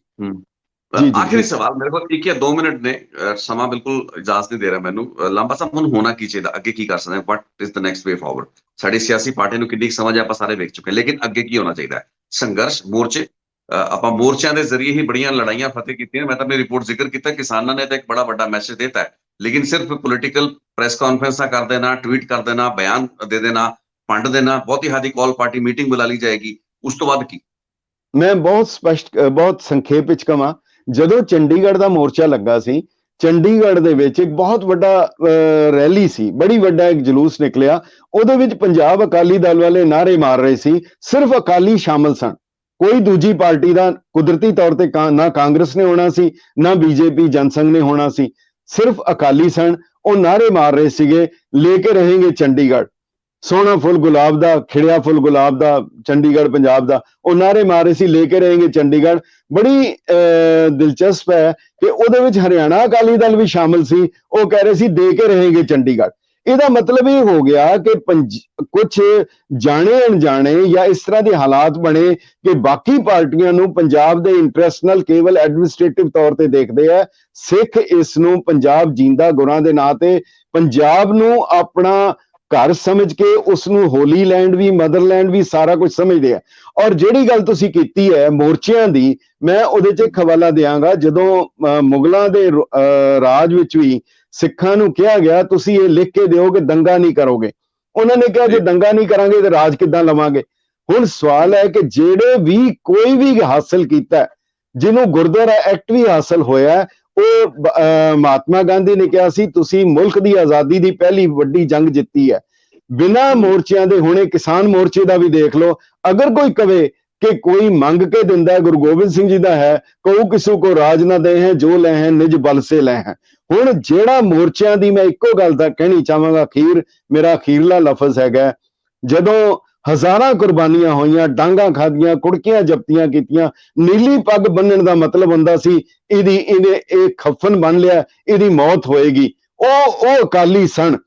ਆਖਿਰੀ ਸਵਾਲ ਮੇਰੇ ਕੋਲ 1 ਜਾਂ 2 ਮਿੰਟ ਨੇ, ਸਮਾਂ ਬਿਲਕੁਲ ਇਜਾਜ਼ਤ ਨਹੀਂ ਦੇ ਰਿਹਾ ਮੈਨੂੰ। ਲੰਬਾ ਸਾਹਿਬ, ਹੁਣ ਹੋਣਾ ਕੀ ਚਾਹੀਦਾ, ਅੱਗੇ ਕੀ ਕਰ ਸਕਦੇ ਹਾਂ, what is the next way forward? ਸਾਡੀ ਸਿਆਸੀ ਪਾਰਟੀ ਨੂੰ ਕਿੰਨੀ ਸਮਝ ਆਪਾਂ ਸਾਰੇ ਵੇਖ ਚੁੱਕੇ, ਲੇਕਿਨ ਅੱਗੇ ਕੀ ਹੋਣਾ ਚਾਹੀਦਾ ਹੈ? ਸੰਘਰਸ਼, ਮੋਰਚੇ, ਆਪਾਂ ਮੋਰਚਿਆਂ ਦੇ ਜ਼ਰੀਏ ਹੀ ਬੜੀਆਂ ਲੜਾਈਆਂ ਫਤਿਹ ਕੀਤੀਆਂ। ਮੈਂ ਤਾਂ ਆਪਣੀ ਰਿਪੋਰਟ ਜ਼ਿਕਰ ਕੀਤਾ, ਕਿਸਾਨਾਂ ਨੇ ਤਾਂ ਇੱਕ ਬੜਾ ਵੱਡਾ ਮੈਸੇਜ ਦਿੱਤਾ ਹੈ, ਲੇਕਿਨ ਸਿਰਫ ਪੋਲੀਟੀਕਲ ਪ੍ਰੈਸ ਕਾਨਫਰੰਸਾਂ ਕਰ ਦੇਣਾ, ਟਵੀਟ ਕਰ ਦੇਣਾ, ਬਿਆਨ ਦੇ ਦੇਣਾ, ਫੰਡ ਦੇਣਾ, ਬਹੁਤੀ ਹਾਦੀ ਕਾਲ ਪਾਰਟੀ ਮੀਟਿੰਗ ਬੁਲਾ ਲਈ ਜਾਏਗੀ, ਉਸ ਤੋਂ ਬਾਅਦ ਕੀ? ਮੈਂ ਬਹੁਤ ਸਪਸ਼ਟ, ਬਹੁਤ ਸੰਖੇਪ ਵਿੱਚ ਕਵਾਂ, ਜਦੋਂ ਚੰਡੀਗੜ੍ਹ ਦਾ ਮੋਰਚਾ ਲੱਗਾ ਸੀ, ਚੰਡੀਗੜ੍ਹ ਦੇ ਵਿੱਚ ਇੱਕ ਬਹੁਤ ਵੱਡਾ ਰੈਲੀ ਸੀ, ਬੜੀ ਵੱਡਾ ਇੱਕ ਜਲੂਸ ਨਿਕਲਿਆ। ਉਹਦੇ ਵਿੱਚ ਪੰਜਾਬ ਅਕਾਲੀ ਦਲ ਵਾਲੇ ਨਾਅਰੇ ਮਾਰ ਰਹੇ ਸੀ, ਸਿਰਫ ਅਕਾਲੀ ਸ਼ਾਮਲ ਸਨ, ਕੋਈ ਦੂਜੀ ਪਾਰਟੀ ਦਾ ਕੁਦਰਤੀ ਤੌਰ ਤੇ ਨਾ ਕਾਂਗਰਸ ਨੇ ਹੋਣਾ ਸੀ, ਨਾ BJP ਜਨਸੰਘ ਨੇ ਹੋਣਾ ਸੀ, ਸਿਰਫ ਅਕਾਲੀ ਸਨ। ਉਹ ਨਾਅਰੇ ਮਾਰ ਰਹੇ ਸੀਗੇ, ਲੈ ਕੇ ਰਹੇਂਗੇ ਚੰਡੀਗੜ੍ਹ। ਸੋਹਣਾ ਫੁੱਲ ਗੁਲਾਬ ਦਾ, ਖਿੜਿਆ ਫੁੱਲ ਗੁਲਾਬ ਦਾ, ਚੰਡੀਗੜ੍ਹ ਪੰਜਾਬ ਦਾ, ਉਹ ਨਾਰੇ ਮਾਰੇ ਸੀ ਲੈ ਕੇ ਰਹੇਂਗੇ ਚੰਡੀਗੜ੍ਹ। ਬੜੀ ਦਿਲਚਸਪ ਹੈ ਕਿ ਉਹਦੇ ਵਿੱਚ ਹਰਿਆਣਾ ਅਕਾਲੀ ਦਲ ਵੀ ਸ਼ਾਮਲ ਸੀ, ਉਹ ਕਹਿ ਰਹੇ ਸੀ ਦੇ ਕੇ ਰਹੇਂਗੇ ਚੰਡੀਗੜ੍ਹ। ਇਹਦਾ ਮਤਲਬ ਇਹ ਹੋ ਗਿਆ ਕਿ ਕੁਝ ਜਾਣੇ ਅਣਜਾਣੇ ਜਾਂ ਇਸ ਤਰ੍ਹਾਂ ਦੇ ਹਾਲਾਤ ਬਣੇ ਕਿ ਬਾਕੀ ਪਾਰਟੀਆਂ ਨੂੰ ਪੰਜਾਬ ਦੇ ਇੰਟਰਸਟ ਨਾਲ ਕੇਵਲ ਐਡਮਿਨਿਸਟ੍ਰੇਟਿਵ ਤੌਰ ਤੇ ਦੇਖਦੇ ਆ। ਸਿੱਖ ਇਸ ਨੂੰ ਪੰਜਾਬ ਜਿੰਦਾ ਗੁਰਾਂ ਦੇ ਨਾਂ ਤੇ, ਪੰਜਾਬ ਨੂੰ ਆਪਣਾ ਘਰ ਸਮਝ ਕੇ ਉਸ ਨੂੰ ਹੋਲੀ ਲੈਂਡ ਵੀ, ਮਦਰਲੈਂਡ ਵੀ ਸਾਰਾ ਕੁਝ ਸਮਝਦੇ ਆ। ਔਰ ਜਿਹੜੀ ਗੱਲ ਤੁਸੀਂ ਕੀਤੀ ਹੈ ਮੋਰਚਿਆਂ ਦੀ, ਮੈਂ ਉਹਦੇ 'ਚ ਇੱਕ ਹਵਾਲਾ ਦਿਆਂਗਾ। ਜਦੋਂ ਮੁਗਲਾਂ ਦੇ ਰਾਜ ਵਿੱਚ ਵੀ ਸਿੱਖਾਂ ਨੂੰ ਕਿਹਾ ਗਿਆ ਤੁਸੀਂ ਇਹ ਲਿਖ ਕੇ ਦਿਓ ਕਿ ਦੰਗਾ ਨਹੀਂ ਕਰੋਗੇ, ਉਹਨਾਂ ਨੇ ਕਿਹਾ ਜੇ ਦੰਗਾ ਨਹੀਂ ਕਰਾਂਗੇ ਤੇ ਰਾਜ ਕਿੱਦਾਂ ਲਵਾਂਗੇ। ਹੁਣ ਸਵਾਲ ਹੈ ਕਿ ਜਿਹੜੇ ਵੀ ਕੋਈ ਵੀ ਹਾਸਲ ਕੀਤਾ, ਜਿਹਨੂੰ ਗੁਰਦੁਆਰਾ ਐਕਟ ਵੀ ਹਾਸਲ ਹੋਇਆ, ਉਹ ਮਹਾਤਮਾ ਗਾਂਧੀ ਨੇ ਕਿਹਾ ਸੀ ਤੁਸੀਂ ਮੁਲਕ ਦੀ ਆਜ਼ਾਦੀ ਦੀ ਪਹਿਲੀ ਵੱਡੀ ਜੰਗ ਜਿੱਤੀ ਹੈ ਬਿਨਾਂ ਮੋਰਚਿਆਂ ਦੇ। ਹੁਣੇ ਕਿਸਾਨ ਮੋਰਚੇ ਦਾ ਵੀ ਦੇਖ ਲਓ, ਅਗਰ ਕੋਈ ਕਵੇ ਕਿ ਕੋਈ ਮੰਗ ਕੇ ਦਿੰਦਾ ਹੈ, ਗੁਰੂ ਗੋਬਿੰਦ ਸਿੰਘ ਜੀ ਦਾ ਹੈ, ਕਹੂ ਕਿਸੇ ਕੋ ਰਾਜ ਨਾ ਦੇ ਹੈ ਜੋ ਲੈ ਹੈ ਨਿਜ ਬਲ ਸੇ ਲੈ ਹੈ। ਹੁਣ ਜਿਹੜਾ ਮੋਰਚਿਆਂ ਦੀ, ਮੈਂ ਇੱਕੋ ਗੱਲ ਦਾ ਕਹਿਣੀ ਚਾਹਾਂਗਾ, ਮੇਰਾ ਅਖੀਰਲਾ ਲਫ਼ਜ਼ ਹੈਗਾ, ਜਦੋਂ ਹਜ਼ਾਰਾਂ ਕੁਰਬਾਨੀਆਂ ਹੋਈਆਂ, ਡਾਂਗਾਂ ਖਾਧੀਆਂ, ਕੁੜਕੀਆਂ ਜ਼ਬਤੀਆਂ ਕੀਤੀਆਂ, ਨੀਲੀ ਪੱਗ ਬੰਨਣ ਦਾ ਮਤਲਬ ਹੁੰਦਾ ਸੀ ਇਹਨੇ ਇਹ ਖਫਨ ਬੰਨ ਲਿਆ, ਇਹਦੀ ਮੌਤ ਹੋਏਗੀ। ਉਹ ਅਕਾਲੀ ਸਨ।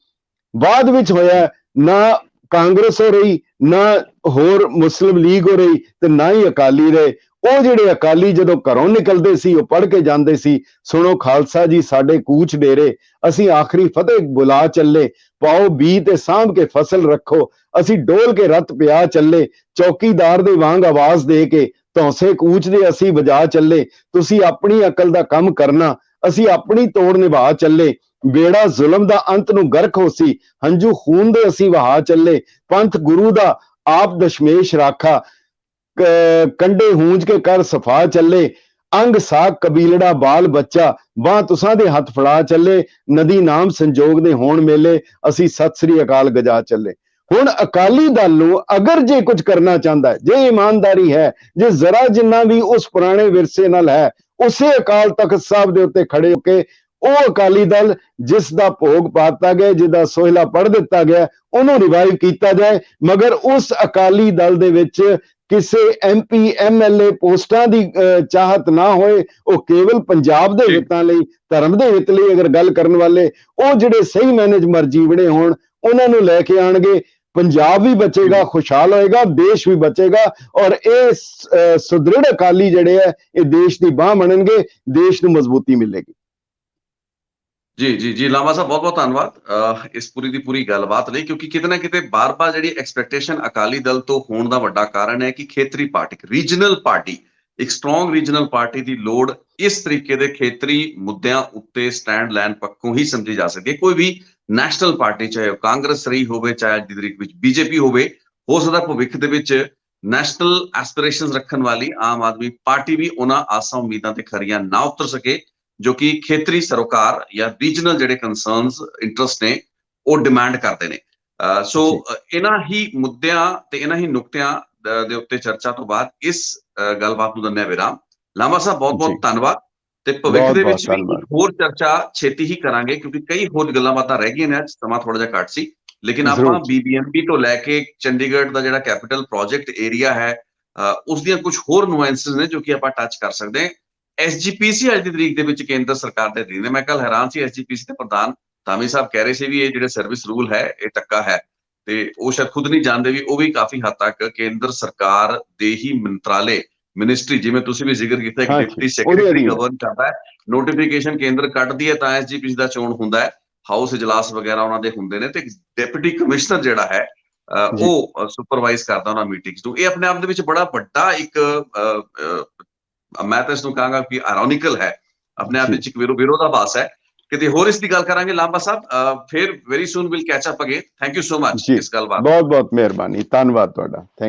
ਬਾਅਦ ਵਿੱਚ ਹੋਇਆ ਨਾ ਕਾਂਗਰਸ ਹੋ ਰਹੀ, ਨਾ ਹੋਰ ਮੁਸਲਿਮ ਲੀਗ ਹੋ ਰਹੀ, ਤੇ ਨਾ ਹੀ ਅਕਾਲੀ ਰਹੇ। ਉਹ ਜਿਹੜੇ ਅਕਾਲੀ ਜਦੋਂ ਘਰੋਂ ਨਿਕਲਦੇ ਸੀ ਉਹ ਪੜ੍ਹ ਕੇ ਜਾਂਦੇ ਸੀ, ਸੁਣੋ ਖਾਲਸਾ ਜੀ ਸਾਡੇ ਕੂਚ ਡੇਰੇ, ਅਸੀਂ ਆਖਰੀ ਫਤਿਹ ਬੁਲਾ ਚੱਲੇ, ਪਾਓ ਬੀ ਤੇ ਸਾਂਭ ਕੇ ਫਸਲ ਰੱਖੋ, ਅਸੀਂ ਡੋਲ ਕੇ ਰੱਤ ਪਿਆ ਚੱਲੇ, ਚੌਕੀਦਾਰ ਦੇ ਵਾਂਗ ਆਵਾਜ਼ ਦੇ ਕੇ ਧੌਂਸੇ ਕੂਚ ਦੇ ਅਸੀਂ ਵਜਾ ਚੱਲੇ, ਤੁਸੀਂ ਆਪਣੀ ਅਕਲ ਦਾ ਕੰਮ ਕਰਨਾ, ਅਸੀਂ ਆਪਣੀ ਤੋੜ ਨਿਭਾ ਚੱਲੇ, ਬੇੜਾ ਜ਼ੁਲਮ ਦਾ ਅੰਤ ਨੂੰ ਗਰਕ ਹੋਸੀ, ਹੰਝੂ ਖੂਨ ਦੇ ਅਸੀਂ ਵਹਾ ਚੱਲੇ, ਪੰਥ ਗੁਰੂ ਦਾ ਆਪ ਦਸ਼ਮੇਸ਼ ਰਾਖਾ, ਕੰਡੇ ਹੂੰਜ ਕੇ ਕਰ ਸਫਾ ਚੱਲੇ, ਅੰਗ ਸਾਕ ਕਬੀਲੜਾ ਬਾਲ ਬੱਚਾ, ਬਾਹ ਤੁਸਾਂ ਦੇ ਹੱਥ ਫੜਾ ਚੱਲੇ, ਨਦੀ ਨਾਮ ਸੰਜੋਗ ਦੇ ਹੋਣ ਮੇਲੇ, ਅਸੀਂ ਸਤਿ ਸ੍ਰੀ ਅਕਾਲ ਗਜਾ ਚੱਲੇ। ਹੁਣ ਅਕਾਲੀ ਦਲ ਨੂੰ ਅਗਰ ਜੇ ਕੁਝ ਕਰਨਾ ਚਾਹੁੰਦਾ ਹੈ, ਜੇ ਇਮਾਨਦਾਰੀ ਹੈ, ਜੇ ਜ਼ਰਾ ਜਿੰਨਾ ਵੀ ਉਸ ਪੁਰਾਣੇ ਵਿਰਸੇ ਨਾਲ ਹੈ, ਉਸੇ ਅਕਾਲ ਤਖਤ ਸਾਹਿਬ ਦੇ ਉੱਤੇ ਖੜੇ ਹੋ ਕੇ ਉਹ ਅਕਾਲੀ ਦਲ ਜਿਸ ਦਾ ਭੋਗ ਪਾਤਾ ਗਿਆ, ਜਿਹਦਾ ਸੋਹਿਲਾ ਪੜ੍ਹ ਦਿੱਤਾ ਗਿਆ, ਉਹਨੂੰ ਰਿਵਾਈਵ ਕੀਤਾ ਜਾਏ। ਮਗਰ ਉਸ ਅਕਾਲੀ ਦਲ ਦੇ ਵਿੱਚ ਕਿਸੇ MP MLA ਪੋਸਟਾਂ ਦੀ ਚਾਹਤ ਨਾ ਹੋਏ, ਉਹ ਕੇਵਲ ਪੰਜਾਬ ਦੇ ਹਿੱਤਾਂ ਲਈ, ਧਰਮ ਦੇ ਹਿੱਤ ਲਈ ਅਗਰ ਗੱਲ ਕਰਨ ਵਾਲੇ, ਉਹ ਜਿਹੜੇ ਸਹੀ ਮੈਨੇਜ ਮਰਜੀਵੜੇ ਹੋਣ, ਉਹਨਾਂ ਨੂੰ ਲੈ ਕੇ ਆਣਗੇ। ਪੰਜਾਬ ਵੀ ਬਚੇਗਾ, ਖੁਸ਼ਹਾਲ ਹੋਏਗਾ, ਦੇਸ਼ ਵੀ ਬਚੇਗਾ, ਔਰ ਇਹ ਸੁਦ੍ਰਿੜ ਅਕਾਲੀ ਜਿਹੜੇ ਹੈ ਇਹ ਦੇਸ਼ ਦੀ ਬਾਹ ਬਣਨਗੇ, ਦੇਸ਼ ਨੂੰ ਮਜ਼ਬੂਤੀ ਮਿਲੇਗੀ। ਜੀ ਲਾਂਬਾ ਸਾਹਿਬ ਬਹੁਤ ਬਹੁਤ ਧੰਨਵਾਦ ਇਸ ਪੂਰੀ ਦੀ ਪੂਰੀ ਗੱਲਬਾਤ ਲਈ, ਕਿਉਂਕਿ ਕਿਤੇ ਨਾ ਕਿਤੇ ਬਾਰ-ਬਾਰ ਜਿਹੜੀ ਐਕਸਪੈਕਟੇਸ਼ਨ ਅਕਾਲੀ ਦਲ ਤੋਂ ਹੋਣ ਦਾ ਵੱਡਾ ਕਾਰਨ ਹੈ ਕਿ ਖੇਤਰੀ ਪਾਰਟੀ, ਰੀਜਨਲ ਪਾਰਟੀ, ਇੱਕ ਸਟਰੋਂਗ ਰੀਜਨਲ ਪਾਰਟੀ ਦੀ ਲੋੜ ਇਸ ਤਰੀਕੇ ਦੇ ਖੇਤਰੀ ਮੁੱਦਿਆਂ ਉੱਤੇ ਸਟੈਂਡ ਲੈਣ ਪੱਖੋਂ ਹੀ ਸਮਝੀ ਜਾ ਸਕਦੀ ਹੈ। ਕੋਈ ਵੀ ਨੈਸ਼ਨਲ ਪਾਰਟੀ, ਚਾਹੇ ਉਹ ਕਾਂਗਰਸ ਰਹੀ ਹੋਵੇ, ਚਾਹੇ ਅੱਜ ਦੀ ਤਰੀਕ ਵਿੱਚ BJP ਹੋਵੇ, ਹੋ ਸਕਦਾ ਭਵਿੱਖ ਦੇ ਵਿੱਚ ਨੈਸ਼ਨਲ ਐਸਪੀਰੇਸ਼ਨਸ ਰੱਖਣ ਵਾਲੀ ਆਮ ਆਦਮੀ ਪਾਰਟੀ ਵੀ ਉਹਨਾਂ ਆਸਾਂ ਉਮੀਦਾਂ ਤੇ ਖਰੀਆਂ ਨਾ ਉਤਰ ਸਕੇ ਜੋ ਕਿ ਖੇਤਰੀ ਸਰੋਕਾਰ ਜਾਂ ਰੀਜਨਲ ਜਿਹੜੇ ਕੰਸਰਨਸ ਇੰਟਰਸਟ ਨੇ ਉਹ ਡਿਮਾਂਡ ਕਰਦੇ ਨੇ। ਸੋ ਇਹਨਾਂ ਹੀ ਮੁੱਦਿਆਂ ਤੇ ਇਹਨਾਂ ਹੀ ਨੁਕਤਿਆਂ ਦੇ ਉੱਤੇ ਚਰਚਾ ਤੋਂ ਬਾਅਦ ਇਸ ਗੱਲਬਾਤ ਨੂੰ ਦਿੰਦੇ ਵਿਰਾਮ। ਲਾਂਬਾ ਸਾਹਿਬ ਬਹੁਤ ਬਹੁਤ ਧੰਨਵਾਦ, ਤੇ ਭਵਿੱਖ ਦੇ ਵਿੱਚ ਵੀ ਹੋਰ ਚਰਚਾ ਛੇਤੀ ਹੀ ਕਰਾਂਗੇ, ਕਿਉਂਕਿ ਕਈ ਹੋਰ ਗੱਲਾਂ ਬਾਤਾਂ ਰਹਿ ਗਈਆਂ ਨੇ, ਅੱਜ ਸਮਾਂ ਥੋੜਾ ਜਿਹਾ ਘੱਟ ਸੀ, ਲੇਕਿਨ ਆਪਾਂ BBMP ਤੋਂ ਲੈ ਕੇ ਚੰਡੀਗੜ੍ਹ ਦਾ ਜਿਹੜਾ ਕੈਪੀਟਲ ਪ੍ਰੋਜੈਕਟ ਏਰੀਆ ਹੈ ਉਸ ਦੀਆਂ ਕੁਝ ਹੋਰ ਨੁਆਂਸਸ ਨੇ ਜੋ ਕਿ ਆਪਾਂ ਟੱਚ ਕਰ ਸਕਦੇ ਹਾਂ। SGPC ਅੱਜ ਦੀ ਤਰੀਕ ਦੇ ਵਿੱਚ ਕੇਂਦਰ ਸਰਕਾਰ ਦੇ ਅਧੀਨ ਹੈ। ਮੈਂ ਕੱਲ ਹੈਰਾਨ ਸੀ, SGPC ਦੇ ਪ੍ਰਧਾਨ ਧਾਮੀ ਸਾਹਿਬ ਕਹਿ ਰਹੇ ਸੀ ਵੀ ਇਹ ਜਿਹੜੇ ਸਰਵਿਸ ਰੂਲ ਹੈ ਇਹ ਟੱਕਾ ਹੈ, ਤੇ ਉਹ ਸ਼ਾਇਦ ਖੁਦ ਨਹੀਂ ਜਾਣਦੇ ਵੀ ਉਹ ਵੀ ਕਾਫੀ ਹੱਦ ਤੱਕ ਕੇਂਦਰ ਸਰਕਾਰ ਦੇ ਹੀ ਮੰਤਰਾਲੇ, ਮਿਨਿਸਟਰੀ, ਜਿਵੇਂ ਤੁਸੀਂ ਵੀ ਜ਼ਿਕਰ ਕੀਤਾ ਕਿ ਡਿਪਟੀ ਸੈਕਟਰੀ ਗਵਰਨ ਕਰਦਾ ਹੈ, ਨੋਟੀਫਿਕੇਸ਼ਨ ਕੇਂਦਰ ਕੱਢਦੀ ਹੈ ਤਾਂ SGPC ਦਾ ਚੋਣ ਹੁੰਦਾ ਹੈ, ਹਾਊਸ ਇਜਲਾਸ ਵਗੈਰਾ ਉਹਨਾਂ ਦੇ ਹੁੰਦੇ ਨੇ, ਤੇ ਡਿਪਟੀ ਕਮਿਸ਼ਨਰ ਜਿਹੜਾ ਹੈ ਉਹ ਸੁਪਰਵਾਈਜ਼ ਕਰਦਾ ਉਹਨਾਂ ਮੀਟਿੰਗਸ ਨੂੰ। ਇਹ ਆਪਣੇ ਆਪ ਦੇ ਵਿੱਚ ਬੜਾ ਵੱਡਾ ਇੱਕ ਮੈਂ ਤਾਂ ਇਸ ਨੂੰ ਕਹਾਂਗਾ ਕਿ ਆਇਰੋਨਿਕਲ ਹੈ, ਆਪਣੇ ਆਪ ਵਿੱਚ ਇੱਕ ਵਿਰੋਧਾਭਾਸ ਹੈ। ਕਿਤੇ ਹੋਰ ਇਸ ਦੀ ਗੱਲ ਕਰਾਂਗੇ ਲਾਂਬਾ ਸਾਹਿਬ, ਫਿਰ very soon will catch up again. Thank you so much ਇਸ ਗੱਲਬਾਤ। ਬਹੁਤ ਬਹੁਤ ਮਿਹਰਬਾਨੀ, ਧੰਨਵਾਦ ਤੁਹਾਡਾ।